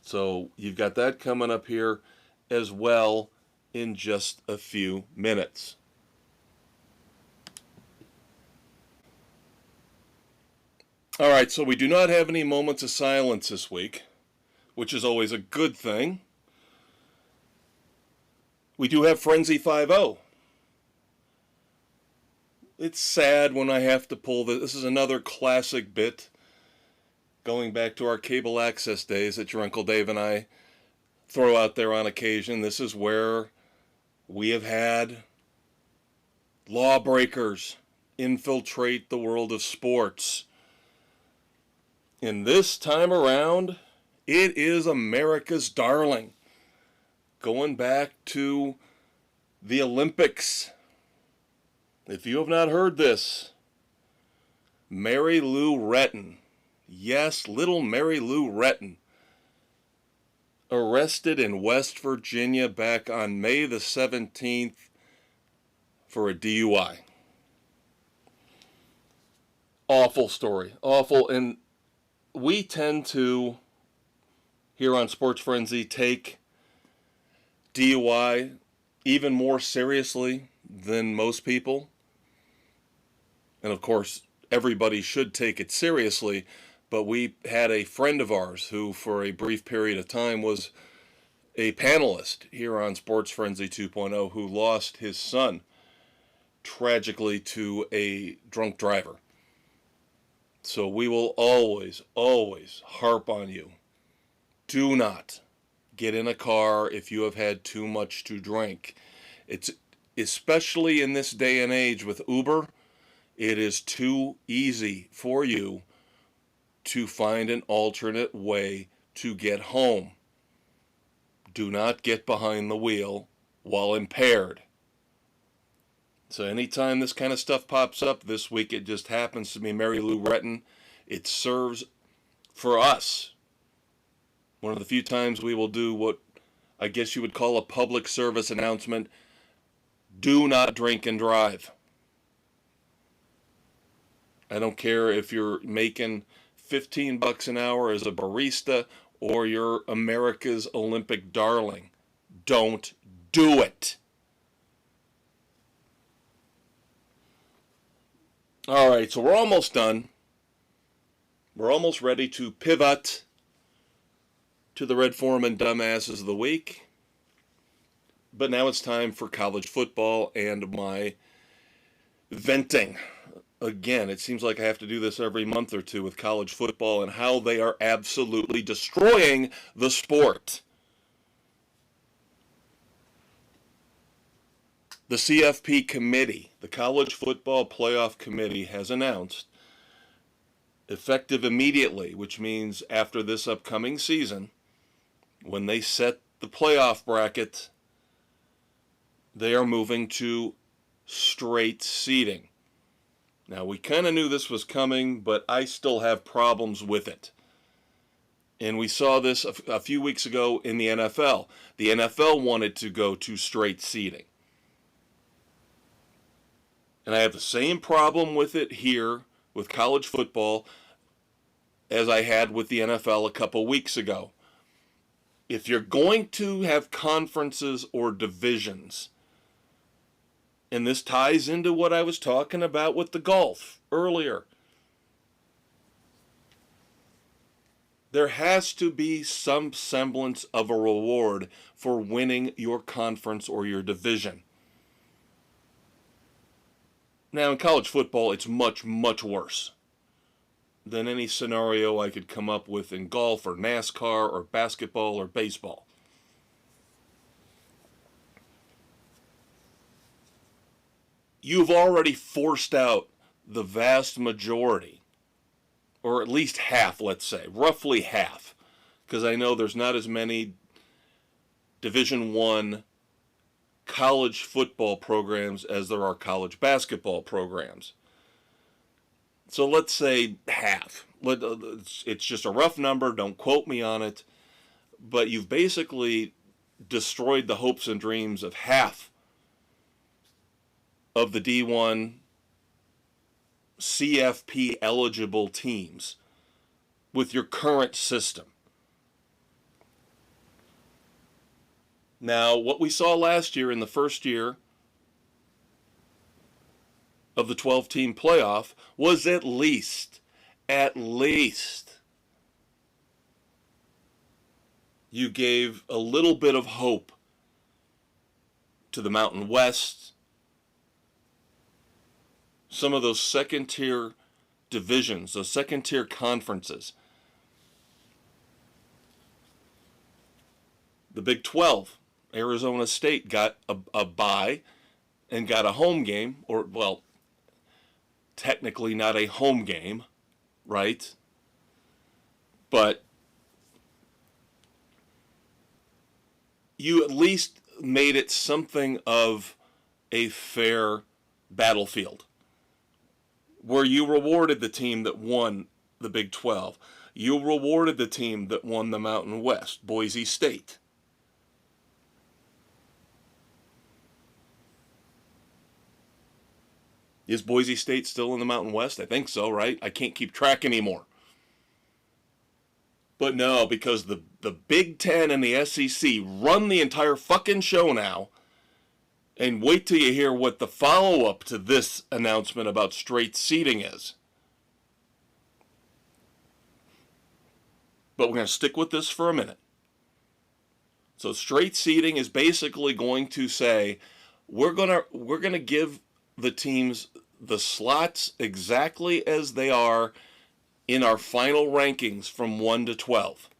So you've got that coming up here as well in just a few minutes. All right, so we do not have any moments of silence this week, which is always a good thing. We do have Frenzy 5-0. It's sad when I have to pull this. This is another classic bit going back to our cable access days that your Uncle Dave and I throw out there on occasion. This is where we have had lawbreakers infiltrate the world of sports. And this time around, it is America's darling. Going back to the Olympics. If you have not heard this, Mary Lou Retton, yes, little Mary Lou Retton, arrested in West Virginia back on May the 17th for a DUI. Awful story. Awful. And we tend to, here on Sports Frenzy, take DUI even more seriously than most people. And of course, everybody should take it seriously, but we had a friend of ours who, for a brief period of time, was a panelist here on Sports Frenzy 2.0 who lost his son tragically to a drunk driver. So we will always, always harp on you. Do not get in a car if you have had too much to drink. It's especially in this day and age with Uber, it is too easy for you to find an alternate way to get home. Do not get behind the wheel while impaired. So anytime this kind of stuff pops up, this week it just happens to be Mary Lou Retton. It serves for us. One of the few times we will do what I guess you would call a public service announcement. Do not drink and drive. I don't care if you're making $15 an hour as a barista or you're America's Olympic darling. Don't do it. All right, so we're almost done. We're almost ready to pivot to the Red Foreman Dumbasses of the Week. But now it's time for college football and my venting. Again, it seems like I have to do this every month or two with college football and how they are absolutely destroying the sport. The CFP committee, the College Football Playoff Committee, has announced, effective immediately, which means after this upcoming season, when they set the playoff bracket, they are moving to straight seeding. Now, we kind of knew this was coming, but I still have problems with it. And we saw this a few weeks ago in the NFL. The NFL wanted to go to straight seeding. And I have the same problem with it here with college football as I had with the NFL a couple weeks ago. If you're going to have conferences or divisions, and this ties into what I was talking about with the golf earlier, there has to be some semblance of a reward for winning your conference or your division. Now, in college football, it's much, much worse than any scenario I could come up with in golf or NASCAR or basketball or baseball. You've already forced out the vast majority, or at least half, let's say, roughly half, because I know there's not as many Division I college football programs as there are college basketball programs. So let's say half. It's just a rough number. Don't quote me on it. But you've basically destroyed the hopes and dreams of half of the D1 CFP eligible teams with your current system. Now, what we saw last year in the first year of the 12-team playoff was at least, you gave a little bit of hope to the Mountain West, some of those second-tier divisions, those second-tier conferences. The Big 12, Arizona State got a bye and got a home game, or, well, technically not a home game, right? But you at least made it something of a fair battlefield where you rewarded the team that won the Big 12. You rewarded the team that won the Mountain West, Boise State. Is Boise State still in the Mountain West? I think so, right? I can't keep track anymore. But no, because the Big Ten and the SEC run the entire fucking show now. And wait till you hear what the follow-up to this announcement about straight seeding is. But we're going to stick with this for a minute. So straight seeding is basically going to say we're going to give the teams the slots exactly as they are in our final rankings from 1 to 12.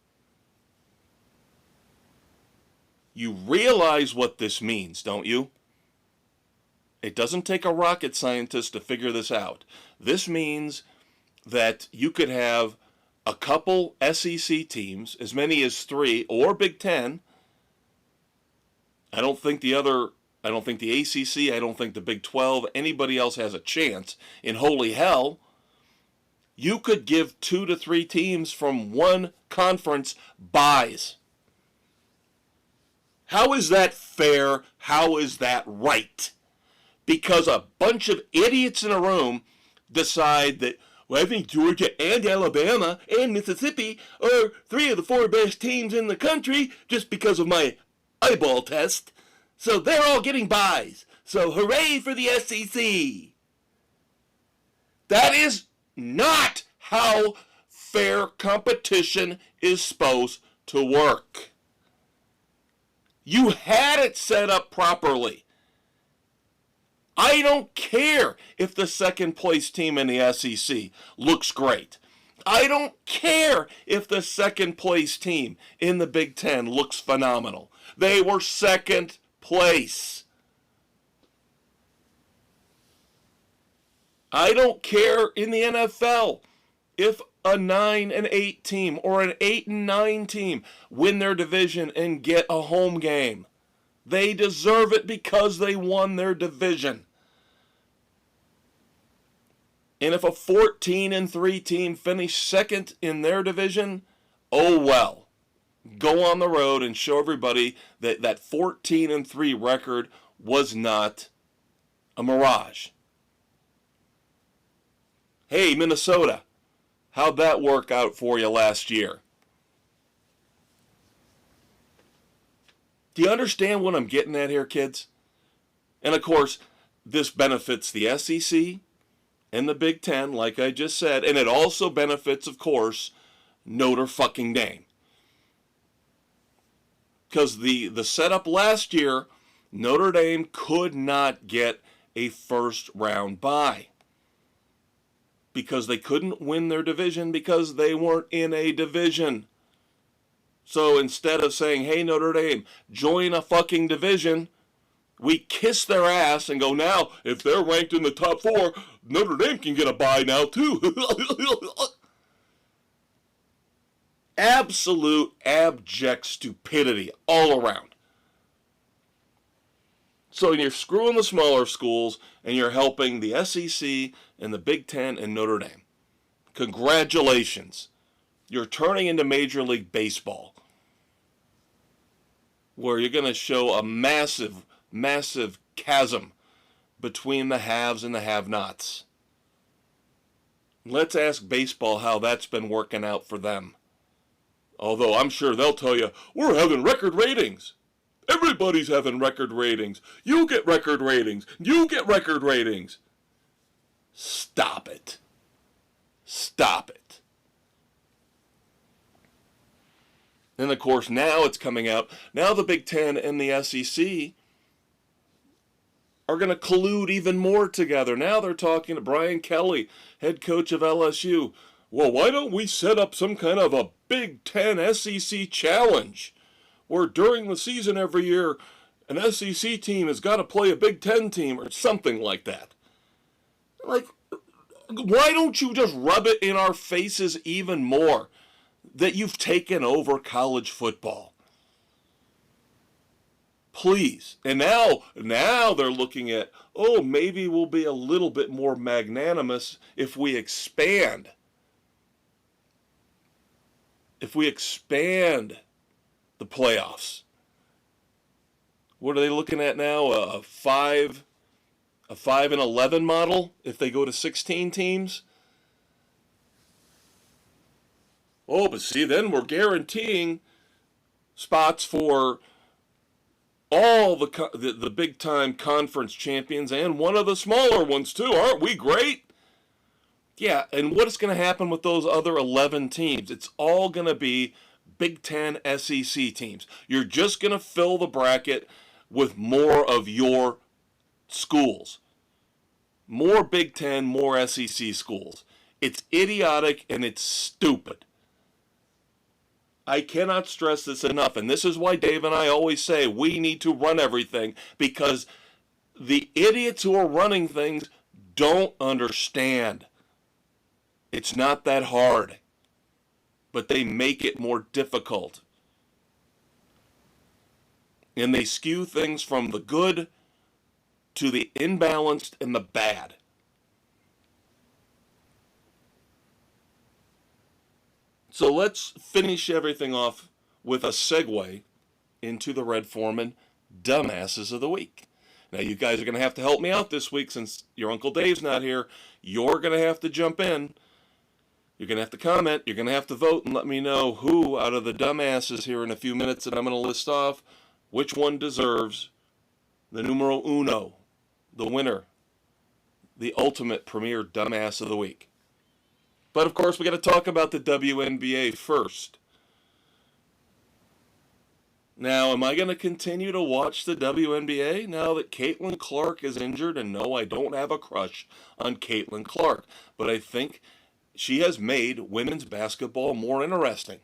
You realize what this means, don't you? It doesn't take a rocket scientist to figure this out. This means that you could have a couple SEC teams, as many as 3, or Big Ten. I don't think the ACC, I don't think the Big 12, anybody else has a chance. In holy hell, you could give 2 to 3 teams from one conference byes. How is that fair? How is that right? Because a bunch of idiots in a room decide that, well, I think Georgia and Alabama and Mississippi are 3 of the 4 best teams in the country just because of my eyeball test. So they're all getting byes. So hooray for the SEC. That is not how fair competition is supposed to work. You had it set up properly. I don't care if the second place team in the SEC looks great. I don't care if the second place team in the Big Ten looks phenomenal. They were second place. I don't care in the NFL if a 9-8 team or an 8-9 team win their division and get a home game. They deserve it because they won their division. And if a 14-3 team finished second in their division, oh well. Go on the road and show everybody that that 14-3 record was not a mirage. Hey, Minnesota, how'd that work out for you last year? Do you understand what I'm getting at here, kids? And of course, this benefits the SEC and the Big Ten, like I just said, and it also benefits, of course, Notre fucking Dame. Because the setup last year, Notre Dame could not get a first round bye. Because they couldn't win their division because they weren't in a division. So instead of saying, hey, Notre Dame, join a fucking division, we kiss their ass and go, now, if they're ranked in the top 4, Notre Dame can get a bye now too. Absolute abject stupidity all around. So you're screwing the smaller schools, and you're helping the SEC and the Big Ten and Notre Dame. Congratulations. You're turning into Major League Baseball, where you're going to show a massive, massive chasm between the haves and the have-nots. Let's ask baseball how that's been working out for them. Although I'm sure they'll tell you, we're having record ratings. Everybody's having record ratings. You get record ratings. You get record ratings. Stop it. Stop it. And of course, now it's coming out. Now the Big Ten and the SEC are going to collude even more together. Now they're talking to Brian Kelly, head coach of LSU. Well, why don't we set up some kind of a Big Ten SEC challenge where during the season every year an SEC team has got to play a Big Ten team or something like that? Like, why don't you just rub it in our faces even more that you've taken over college football? Please. And now they're looking at, oh, maybe we'll be a little bit more magnanimous if we expand. If we expand the playoffs. What are they looking at now? A 5-11 model if they go to 16 teams? Oh, but see, then we're guaranteeing spots for all the big-time conference champions and one of the smaller ones, too. Aren't we great? Yeah, and what is going to happen with those other 11 teams? It's all going to be Big Ten SEC teams. You're just going to fill the bracket with more of your schools. More Big Ten, more SEC schools. It's idiotic and it's stupid. I cannot stress this enough, and this is why Dave and I always say we need to run everything, because the idiots who are running things don't understand. It's not that hard, but they make it more difficult. And they skew things from the good to the imbalanced and the bad. So let's finish everything off with a segue into the Red Foreman Dumbasses of the Week. Now, you guys are going to have to help me out this week since your Uncle Dave's not here. You're going to have to jump in. You're going to have to comment. You're going to have to vote and let me know who out of the dumbasses here in a few minutes that I'm going to list off, which one deserves the numero uno, the winner, the ultimate premier dumbass of the week. But, of course, we got to talk about the WNBA first. Now, am I going to continue to watch the WNBA now that Caitlin Clark is injured? And no, I don't have a crush on Caitlin Clark. But I think she has made women's basketball more interesting.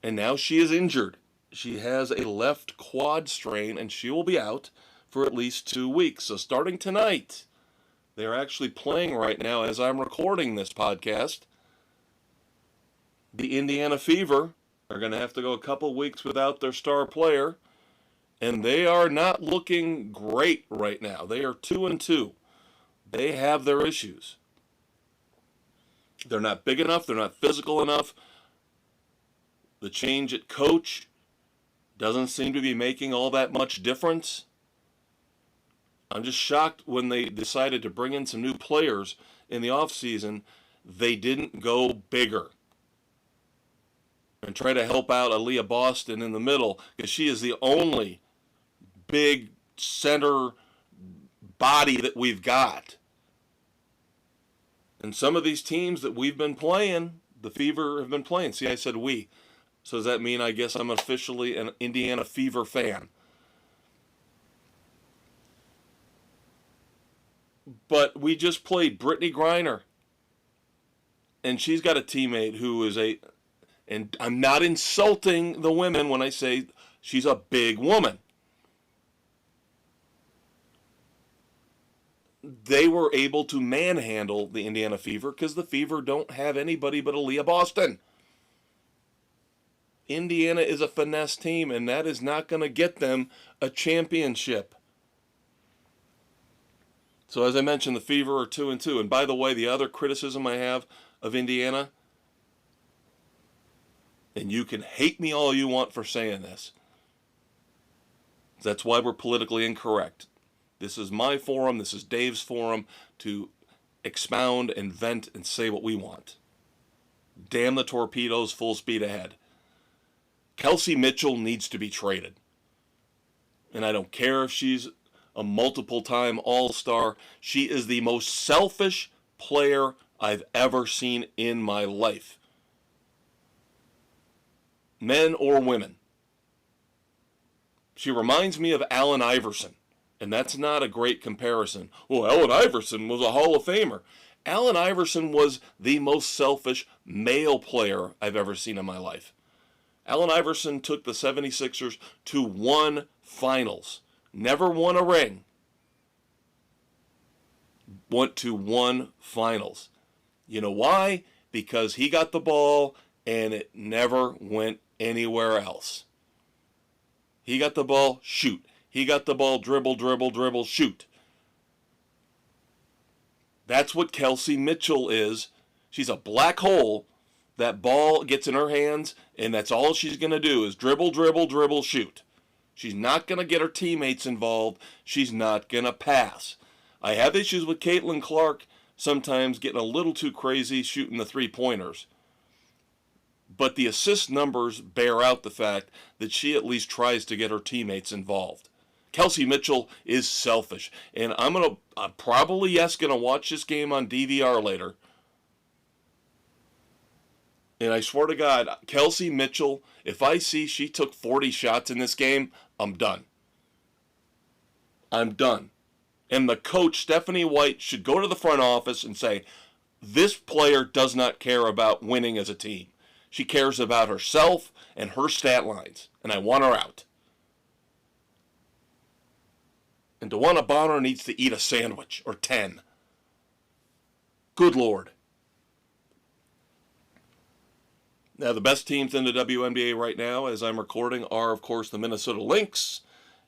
And now she is injured. She has a left quad strain, and she will be out for at least 2 weeks. So starting tonight, they're actually playing right now as I'm recording this podcast. The Indiana Fever are going to have to go a couple weeks without their star player, and they are not looking great right now. They are 2-2. They have their issues. They're not big enough. They're not physical enough. The change at coach doesn't seem to be making all that much difference. I'm just shocked when they decided to bring in some new players in the offseason, they didn't go bigger and try to help out Aaliyah Boston in the middle, because she is the only big center body that we've got. And some of these teams that we've been playing, the Fever have been playing. See, I said we. So does that mean I guess I'm officially an Indiana Fever fan? But we just played Brittany Griner. And she's got a teammate who is and I'm not insulting the women when I say she's a big woman. They were able to manhandle the Indiana Fever because the Fever don't have anybody but Aaliyah Boston. Indiana is a finesse team, and that is not going to get them a championship. So as I mentioned, the Fever are 2-2. And by the way, the other criticism I have of Indiana, and you can hate me all you want for saying this, that's why we're politically incorrect. This is my forum, this is Dave's forum to expound and vent and say what we want. Damn the torpedoes, full speed ahead. Kelsey Mitchell needs to be traded. And I don't care if she's a multiple-time All-Star. She is the most selfish player I've ever seen in my life. Men or women. She reminds me of Allen Iverson. And that's not a great comparison. Well, Allen Iverson was a Hall of Famer. Allen Iverson was the most selfish male player I've ever seen in my life. Allen Iverson took the 76ers to 1 finals. Never won a ring. Went to 1 finals. You know why? Because he got the ball and it never went anywhere else. He got the ball, shoot. He got the ball, dribble, dribble, dribble, shoot. That's what Kelsey Mitchell is. She's a black hole. That ball gets in her hands, and that's all she's going to do is dribble, dribble, dribble, shoot. She's not going to get her teammates involved. She's not going to pass. I have issues with Caitlin Clark sometimes getting a little too crazy shooting the three-pointers. But the assist numbers bear out the fact that she at least tries to get her teammates involved. Kelsey Mitchell is selfish. And I'm probably, going to watch this game on DVR later. And I swear to God, Kelsey Mitchell, if I see she took 40 shots in this game, I'm done. I'm done. And the coach, Stephanie White, should go to the front office and say, this player does not care about winning as a team. She cares about herself and her stat lines. And I want her out. And DeWanna Bonner needs to eat a sandwich or 10. Good Lord. Now, the best teams in the WNBA right now, as I'm recording, are, of course, the Minnesota Lynx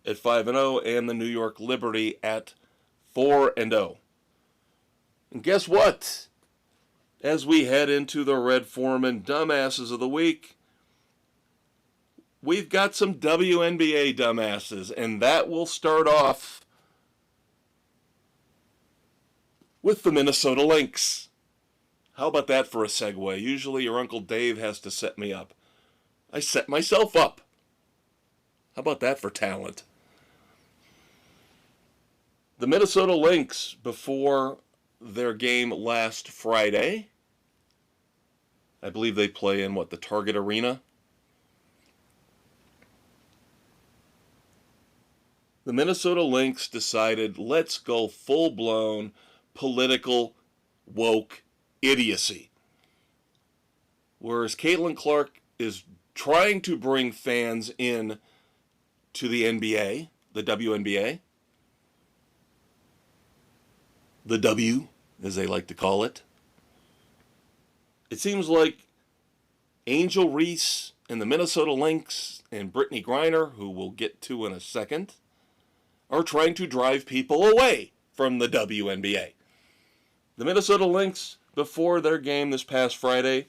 at 5-0 and the New York Liberty at 4-0. And guess what? As we head into the Red Foreman Dumbasses of the Week, we've got some WNBA dumbasses, and that will start off with the Minnesota Lynx. How about that for a segue? Usually your Uncle Dave has to set me up. I set myself up. How about that for talent? The Minnesota Lynx, before their game last Friday, I believe they play in, the Target Arena? The Minnesota Lynx decided, let's go full-blown political woke idiocy. Whereas Caitlin Clark is trying to bring fans in to the NBA, the WNBA, the W, as they like to call it. It seems like Angel Reese and the Minnesota Lynx and Brittany Griner, who we'll get to in a second, are trying to drive people away from the WNBA. The Minnesota Lynx, before their game this past Friday,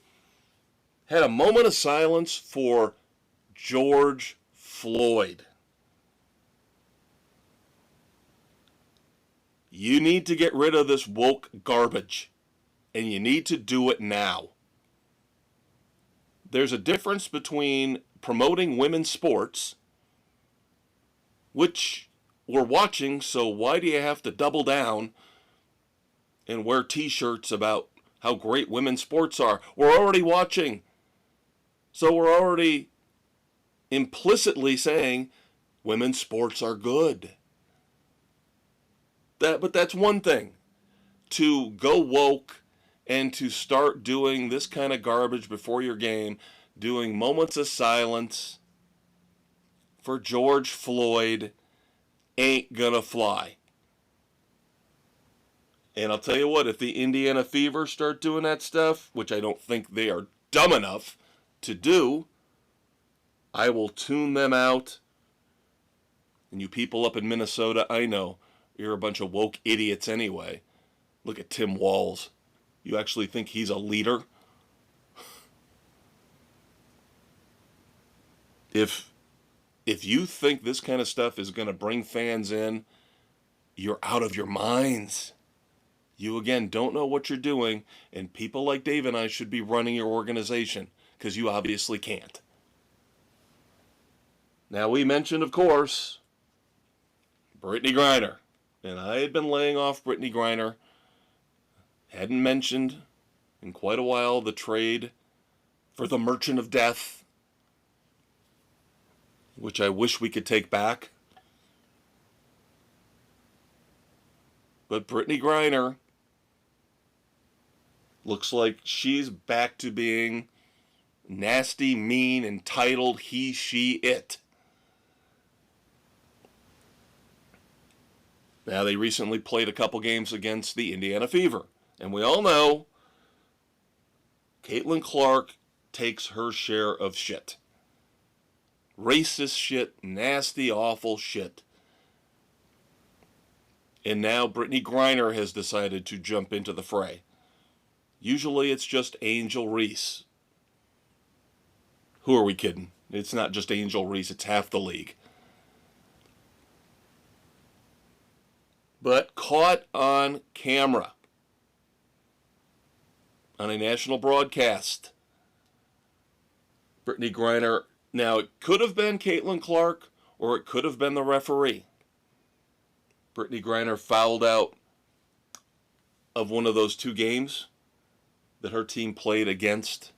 had a moment of silence for George Floyd. You need to get rid of this woke garbage, and you need to do it now. There's a difference between promoting women's sports, which we're watching, so why do you have to double down and wear t-shirts about how great women's sports are? We're already watching. So we're already implicitly saying women's sports are good. But that's one thing. To go woke and to start doing this kind of garbage before your game, doing moments of silence for George Floyd, ain't gonna fly. And I'll tell you what, if the Indiana Fever start doing that stuff, which I don't think they are dumb enough to do, I will tune them out. And you people up in Minnesota, I know you're a bunch of woke idiots anyway. Look at Tim Walz. You actually think he's a leader? If you think this kind of stuff is going to bring fans in, you're out of your minds. You, again, don't know what you're doing, and people like Dave and I should be running your organization, because you obviously can't. Now, we mentioned, of course, Brittany Griner. And I had been laying off Brittany Griner. Hadn't mentioned in quite a while the trade for the Merchant of Death, which I wish we could take back. But Brittany Griner looks like she's back to being nasty, mean, entitled, he, she, it. Now, they recently played a couple games against the Indiana Fever. And we all know Caitlin Clark takes her share of shit. Racist shit, nasty, awful shit. And now Brittany Griner has decided to jump into the fray. Usually it's just Angel Reese. Who are we kidding? It's not just Angel Reese, it's half the league. But caught on camera, on a national broadcast, Brittany Griner, now it could have been Caitlin Clark or it could have been the referee. Brittany Griner fouled out of one of those two games that her team played against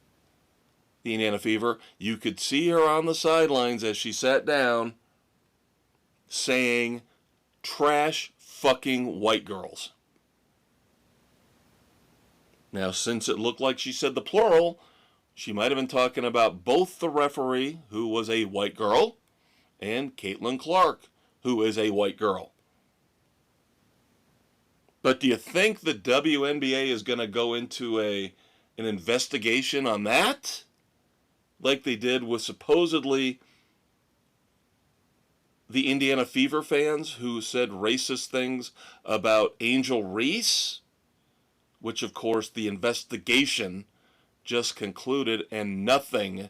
the Indiana Fever. You could see her on the sidelines as she sat down saying, "Trash fucking white girls." Now, since it looked like she said the plural, she might have been talking about both the referee, who was a white girl, and Caitlin Clark, who is a white girl. But do you think the WNBA is going to go into an investigation on that? Like they did with supposedly the Indiana Fever fans who said racist things about Angel Reese? Which, of course, the investigation just concluded and nothing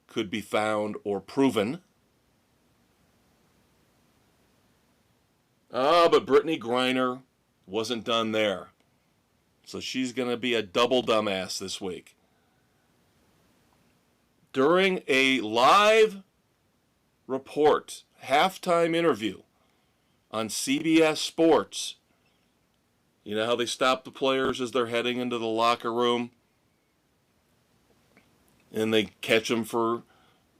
could be found or proven. But Brittany Griner wasn't done there. So she's going to be a double dumbass this week. During a live report, halftime interview on CBS Sports, you know how they stop the players as they're heading into the locker room? And they catch them for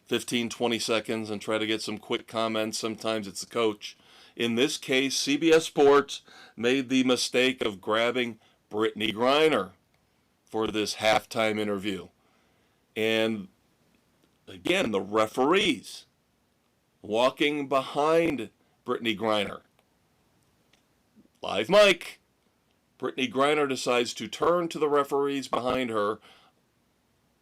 15, 20 seconds and try to get some quick comments. Sometimes it's the coach. In this case, CBS Sports made the mistake of grabbing Brittany Griner for this halftime interview. And again, the referees walking behind Brittany Griner. Live mic. Brittany Griner decides to turn to the referees behind her.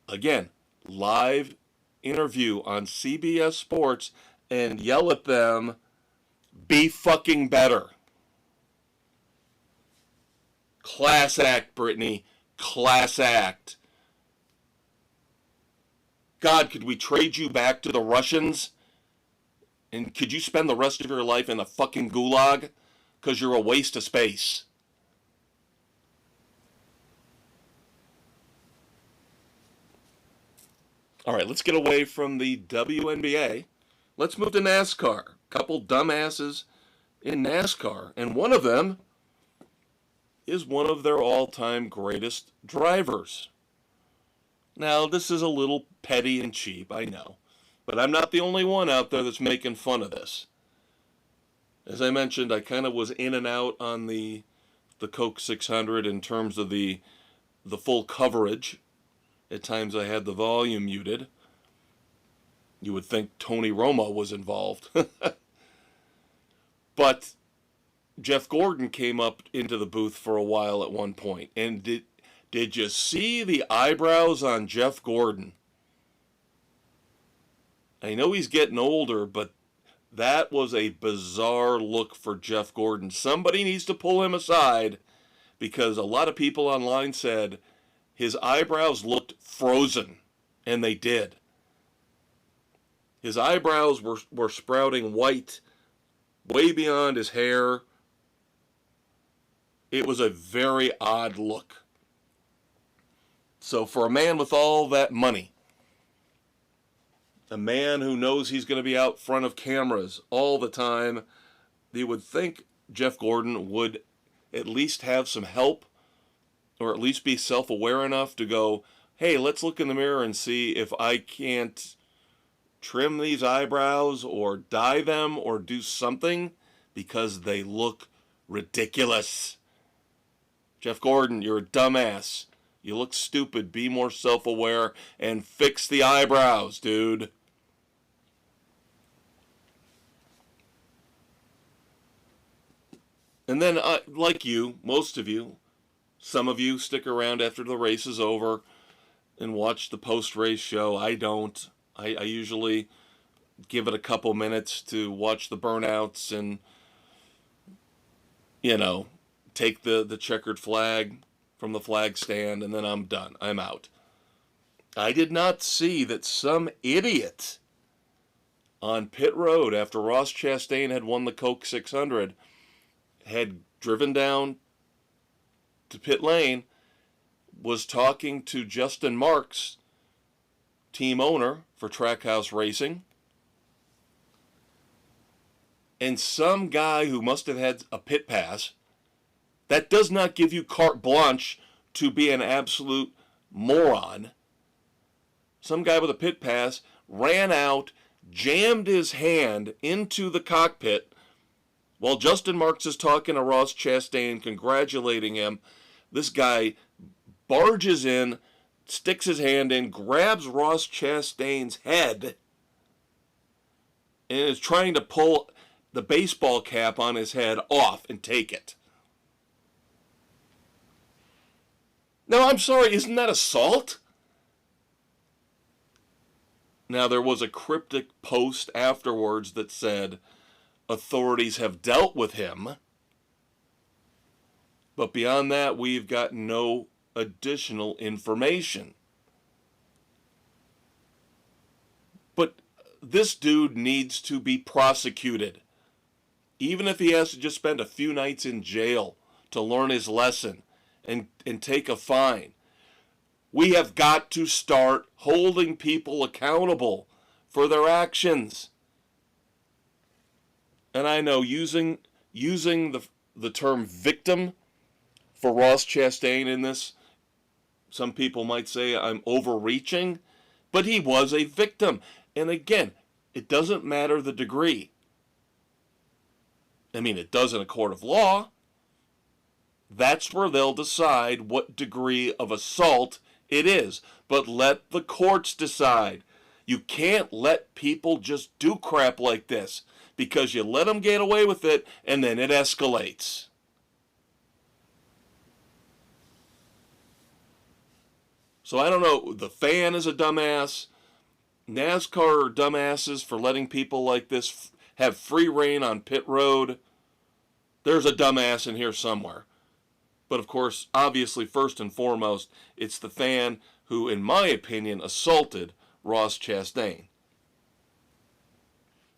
Again, live interview on CBS Sports and yell at them, "Be fucking better." Class act, Brittany. Class act. God, could we trade you back to the Russians? And could you spend the rest of your life in the fucking gulag? Because you're a waste of space. All right, let's get away from the WNBA. Let's move to NASCAR. A couple dumbasses in NASCAR. And one of them is one of their all-time greatest drivers. Now, this is a little petty and cheap, I know. But I'm not the only one out there that's making fun of this. As I mentioned, I kind of was in and out on the Coke 600 in terms of the full coverage. At times I had the volume muted. You would think Tony Romo was involved. But Jeff Gordon came up into the booth for a while at one point. And did you see the eyebrows on Jeff Gordon? I know he's getting older, but that was a bizarre look for Jeff Gordon. Somebody needs to pull him aside because a lot of people online said his eyebrows looked frozen, and they did. His eyebrows were sprouting white way beyond his hair. It was a very odd look. So for a man with all that money, a man who knows he's going to be out front of cameras all the time, you would think Jeff Gordon would at least have some help or at least be self-aware enough to go, hey, let's look in the mirror and see if I can't trim these eyebrows or dye them or do something because they look ridiculous. Jeff Gordon, you're a dumbass. You look stupid. Be more self-aware and fix the eyebrows, dude. And then, like you, most of you, some of you stick around after the race is over and watch the post-race show. I don't. I usually give it a couple minutes to watch the burnouts and, take the checkered flag from the flag stand, and then I'm done. I'm out. I did not see that some idiot on pit road after Ross Chastain had won the Coke 600 had driven down to pit lane, was talking to Justin Marks, team owner for Trackhouse Racing, and some guy who must have had a pit pass. That does not give you carte blanche to be an absolute moron. Some guy with a pit pass ran out, jammed his hand into the cockpit while Justin Marks is talking to Ross Chastain, congratulating him. This guy barges in, sticks his hand in, grabs Ross Chastain's head, and is trying to pull the baseball cap on his head off and take it. No, I'm sorry, isn't that assault? Now, there was a cryptic post afterwards that said authorities have dealt with him, but beyond that, we've got no additional information. But this dude needs to be prosecuted, even if he has to just spend a few nights in jail to learn his lesson and take a fine. We have got to start holding people accountable for their actions. And I know using the term victim for Ross Chastain in this, some people might say I'm overreaching, but he was a victim. And again, it doesn't matter the degree. I mean, it does in a court of law. That's where they'll decide what degree of assault it is. But let the courts decide. You can't let people just do crap like this because you let them get away with it and then it escalates. So I don't know, the fan is a dumbass. NASCAR are dumbasses for letting people like this have free reign on pit road. There's a dumbass in here somewhere. But of course, obviously, first and foremost, it's the fan who, in my opinion, assaulted Ross Chastain.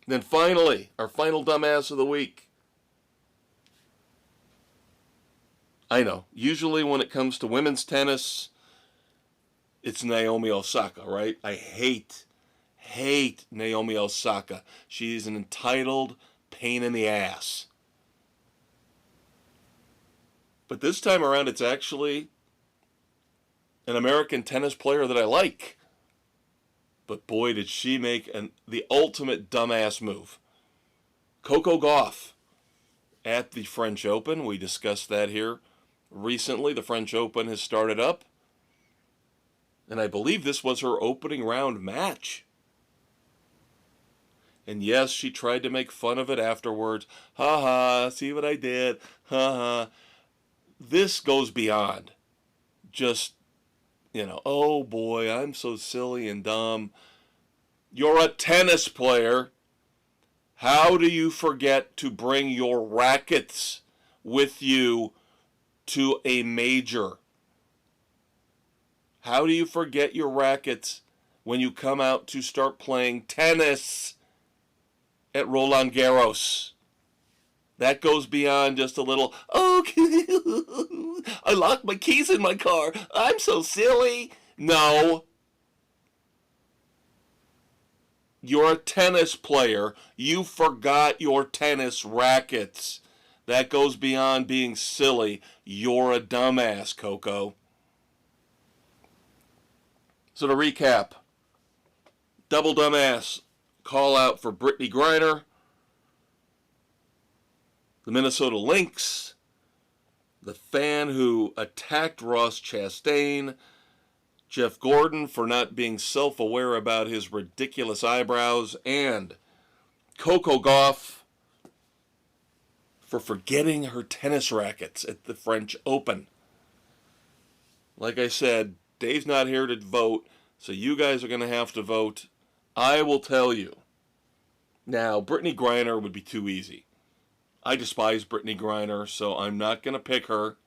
Then finally, our final dumbass of the week. I know, usually when it comes to women's tennis, it's Naomi Osaka, right? I hate Naomi Osaka. She's an entitled pain in the ass. But this time around, it's actually an American tennis player that I like. But boy, did she make the ultimate dumbass move. Coco Gauff at the French Open. We discussed that here recently. The French Open has started up. And I believe this was her opening round match. And yes, she tried to make fun of it afterwards. Ha ha, see what I did? Ha ha. This goes beyond just, oh boy, I'm so silly and dumb. You're a tennis player. How do you forget to bring your rackets with you to a major? How do you forget your rackets when you come out to start playing tennis at Roland Garros? That goes beyond just a little, oh, I locked my keys in my car. I'm so silly. No. You're a tennis player. You forgot your tennis rackets. That goes beyond being silly. You're a dumbass, Coco. So to recap, double dumbass call out for Brittany Griner, the Minnesota Lynx, the fan who attacked Ross Chastain, Jeff Gordon for not being self-aware about his ridiculous eyebrows, and Coco Gauff for forgetting her tennis rackets at the French Open. Like I said, Dave's not here to vote, so you guys are going to have to vote. I will tell you. Now, Brittany Griner would be too easy. I despise Brittany Griner, so I'm not going to pick her.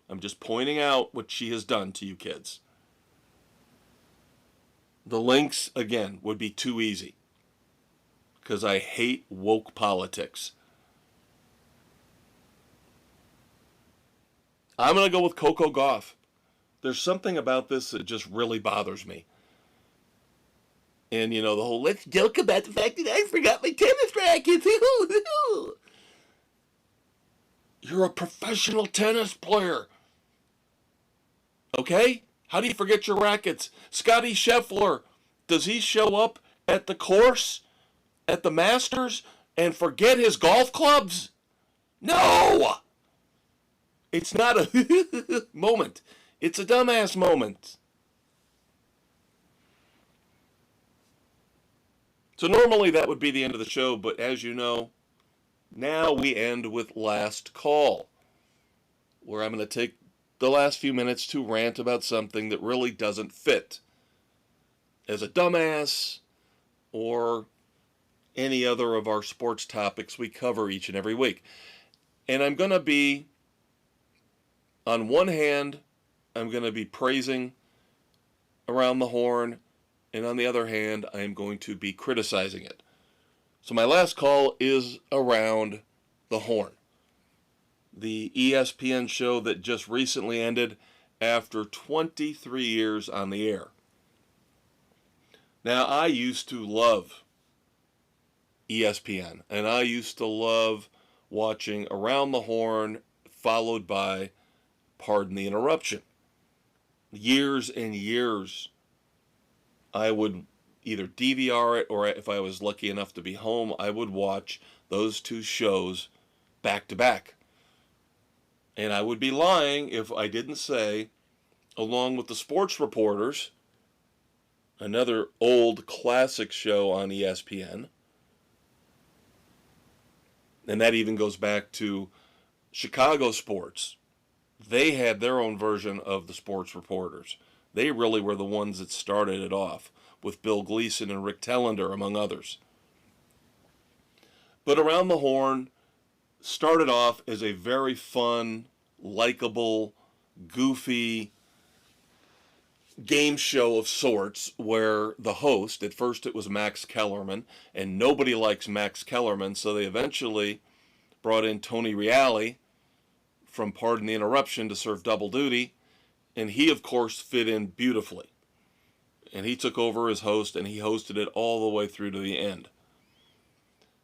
I'm just pointing out what she has done to you kids. The Lynx, again, would be too easy. Because I hate woke politics. I'm going to go with Coco Gauff. There's something about this that just really bothers me. And, the whole, let's joke about the fact that I forgot my tennis rackets. You're a professional tennis player. Okay? How do you forget your rackets? Scotty Scheffler, does he show up at the course, at the Masters, and forget his golf clubs? No! It's not a moment. It's a dumbass moment. So normally that would be the end of the show, but as you know, now we end with last call, where I'm going to take the last few minutes to rant about something that really doesn't fit as a dumbass or any other of our sports topics we cover each and every week. And I'm going to be, on one hand, I'm going to be praising Around the Horn, and on the other hand, I am going to be criticizing it. So my last call is Around the Horn, the ESPN show that just recently ended after 23 years on the air. Now, I used to love ESPN, and I used to love watching Around the Horn, followed by Pardon the Interruption. Years and years, I would either DVR it, or if I was lucky enough to be home, I would watch those two shows back to back. And I would be lying if I didn't say, along with the Sports Reporters, another old classic show on ESPN, and that even goes back to Chicago sports. They had their own version of the Sports Reporters. They really were the ones that started it off, with Bill Gleason and Rick Tellender, among others. But Around the Horn started off as a very fun, likable, goofy game show of sorts, where the host, at first it was Max Kellerman, and nobody likes Max Kellerman, so they eventually brought in Tony Reale from Pardon the Interruption to serve double duty, and he, of course, fit in beautifully. And he took over as host, and he hosted it all the way through to the end.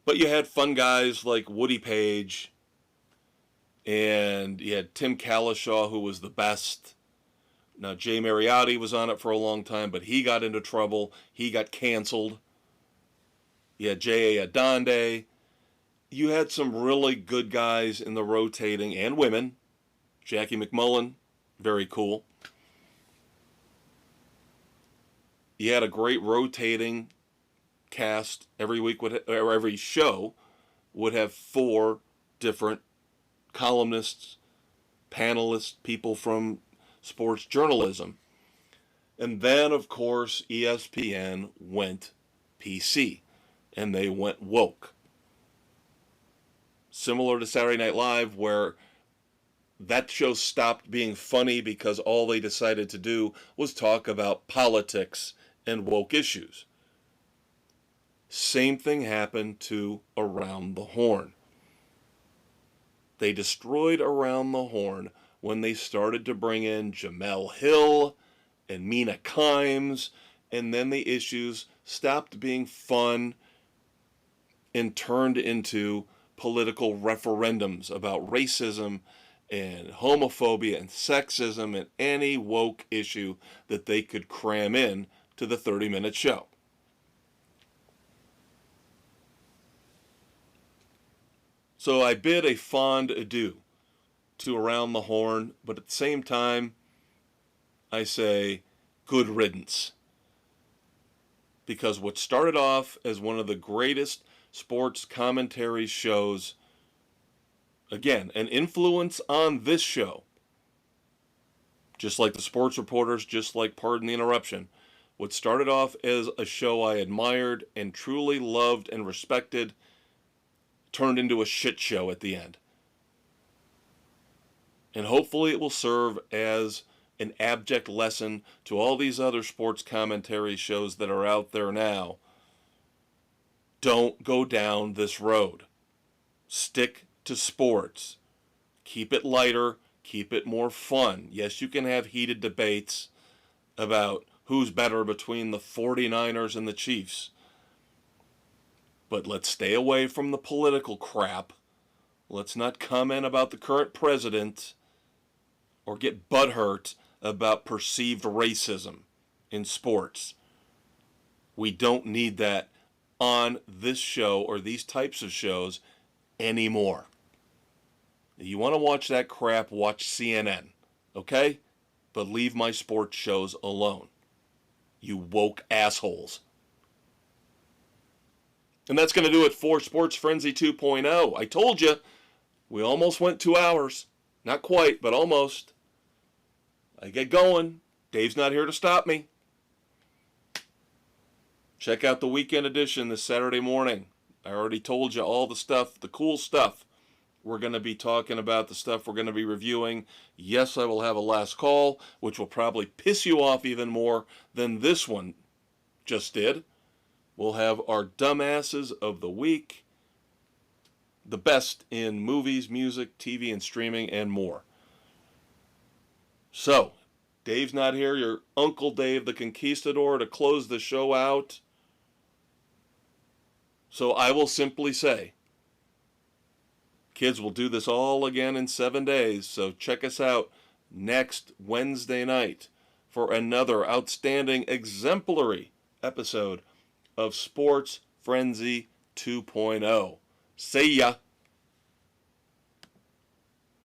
But you had fun guys like Woody Page, and you had Tim Calishaw, who was the best. Now, Jay Mariotti was on it for a long time, but he got into trouble. He got canceled. You had J.A. Adonde. You had some really good guys in the rotating, and women. Jackie McMullen, very cool. You had a great rotating cast. Every week, or every show would have 4 different columnists, panelists, people from sports journalism. And then, of course, ESPN went PC, and they went woke. Similar to Saturday Night Live, where that show stopped being funny because all they decided to do was talk about politics and woke issues. Same thing happened to Around the Horn. They destroyed Around the Horn when they started to bring in Jamel Hill and Mina Kimes, and then the issues stopped being fun and turned into political referendums about racism and homophobia and sexism and any woke issue that they could cram in to the 30-minute show. So I bid a fond adieu to Around the Horn, but at the same time, I say good riddance. Because what started off as one of the greatest sports commentary shows, again, an influence on this show, just like the sports reporters, just like Pardon the Interruption, what started off as a show I admired and truly loved and respected turned into a shit show at the end. And hopefully it will serve as an abject lesson to all these other sports commentary shows that are out there now. Don't go down this road. Stick to sports. Keep it lighter. Keep it more fun. Yes, you can have heated debates about who's better between the 49ers and the Chiefs. But let's stay away from the political crap. Let's not comment about the current president or get butthurt about perceived racism in sports. We don't need that on this show or these types of shows anymore. If you want to watch that crap, watch CNN, okay? But leave my sports shows alone, you woke assholes. And that's going to do it for Sports Frenzy 2.0. I told you, we almost went 2 hours. Not quite, but almost. I get going. Dave's not here to stop me. Check out the weekend edition this Saturday morning. I already told you all the stuff, the cool stuff we're going to be talking about, the stuff we're going to be reviewing. Yes, I will have a last call, which will probably piss you off even more than this one just did. We'll have our dumbasses of the week, the best in movies, music, TV, and streaming, and more. So, Dave's not here, your Uncle Dave the Conquistador to close the show out. So I will simply say, kids will do this all again in 7 days, so check us out next Wednesday night for another outstanding, exemplary episode of Sports Frenzy 2.0. See ya!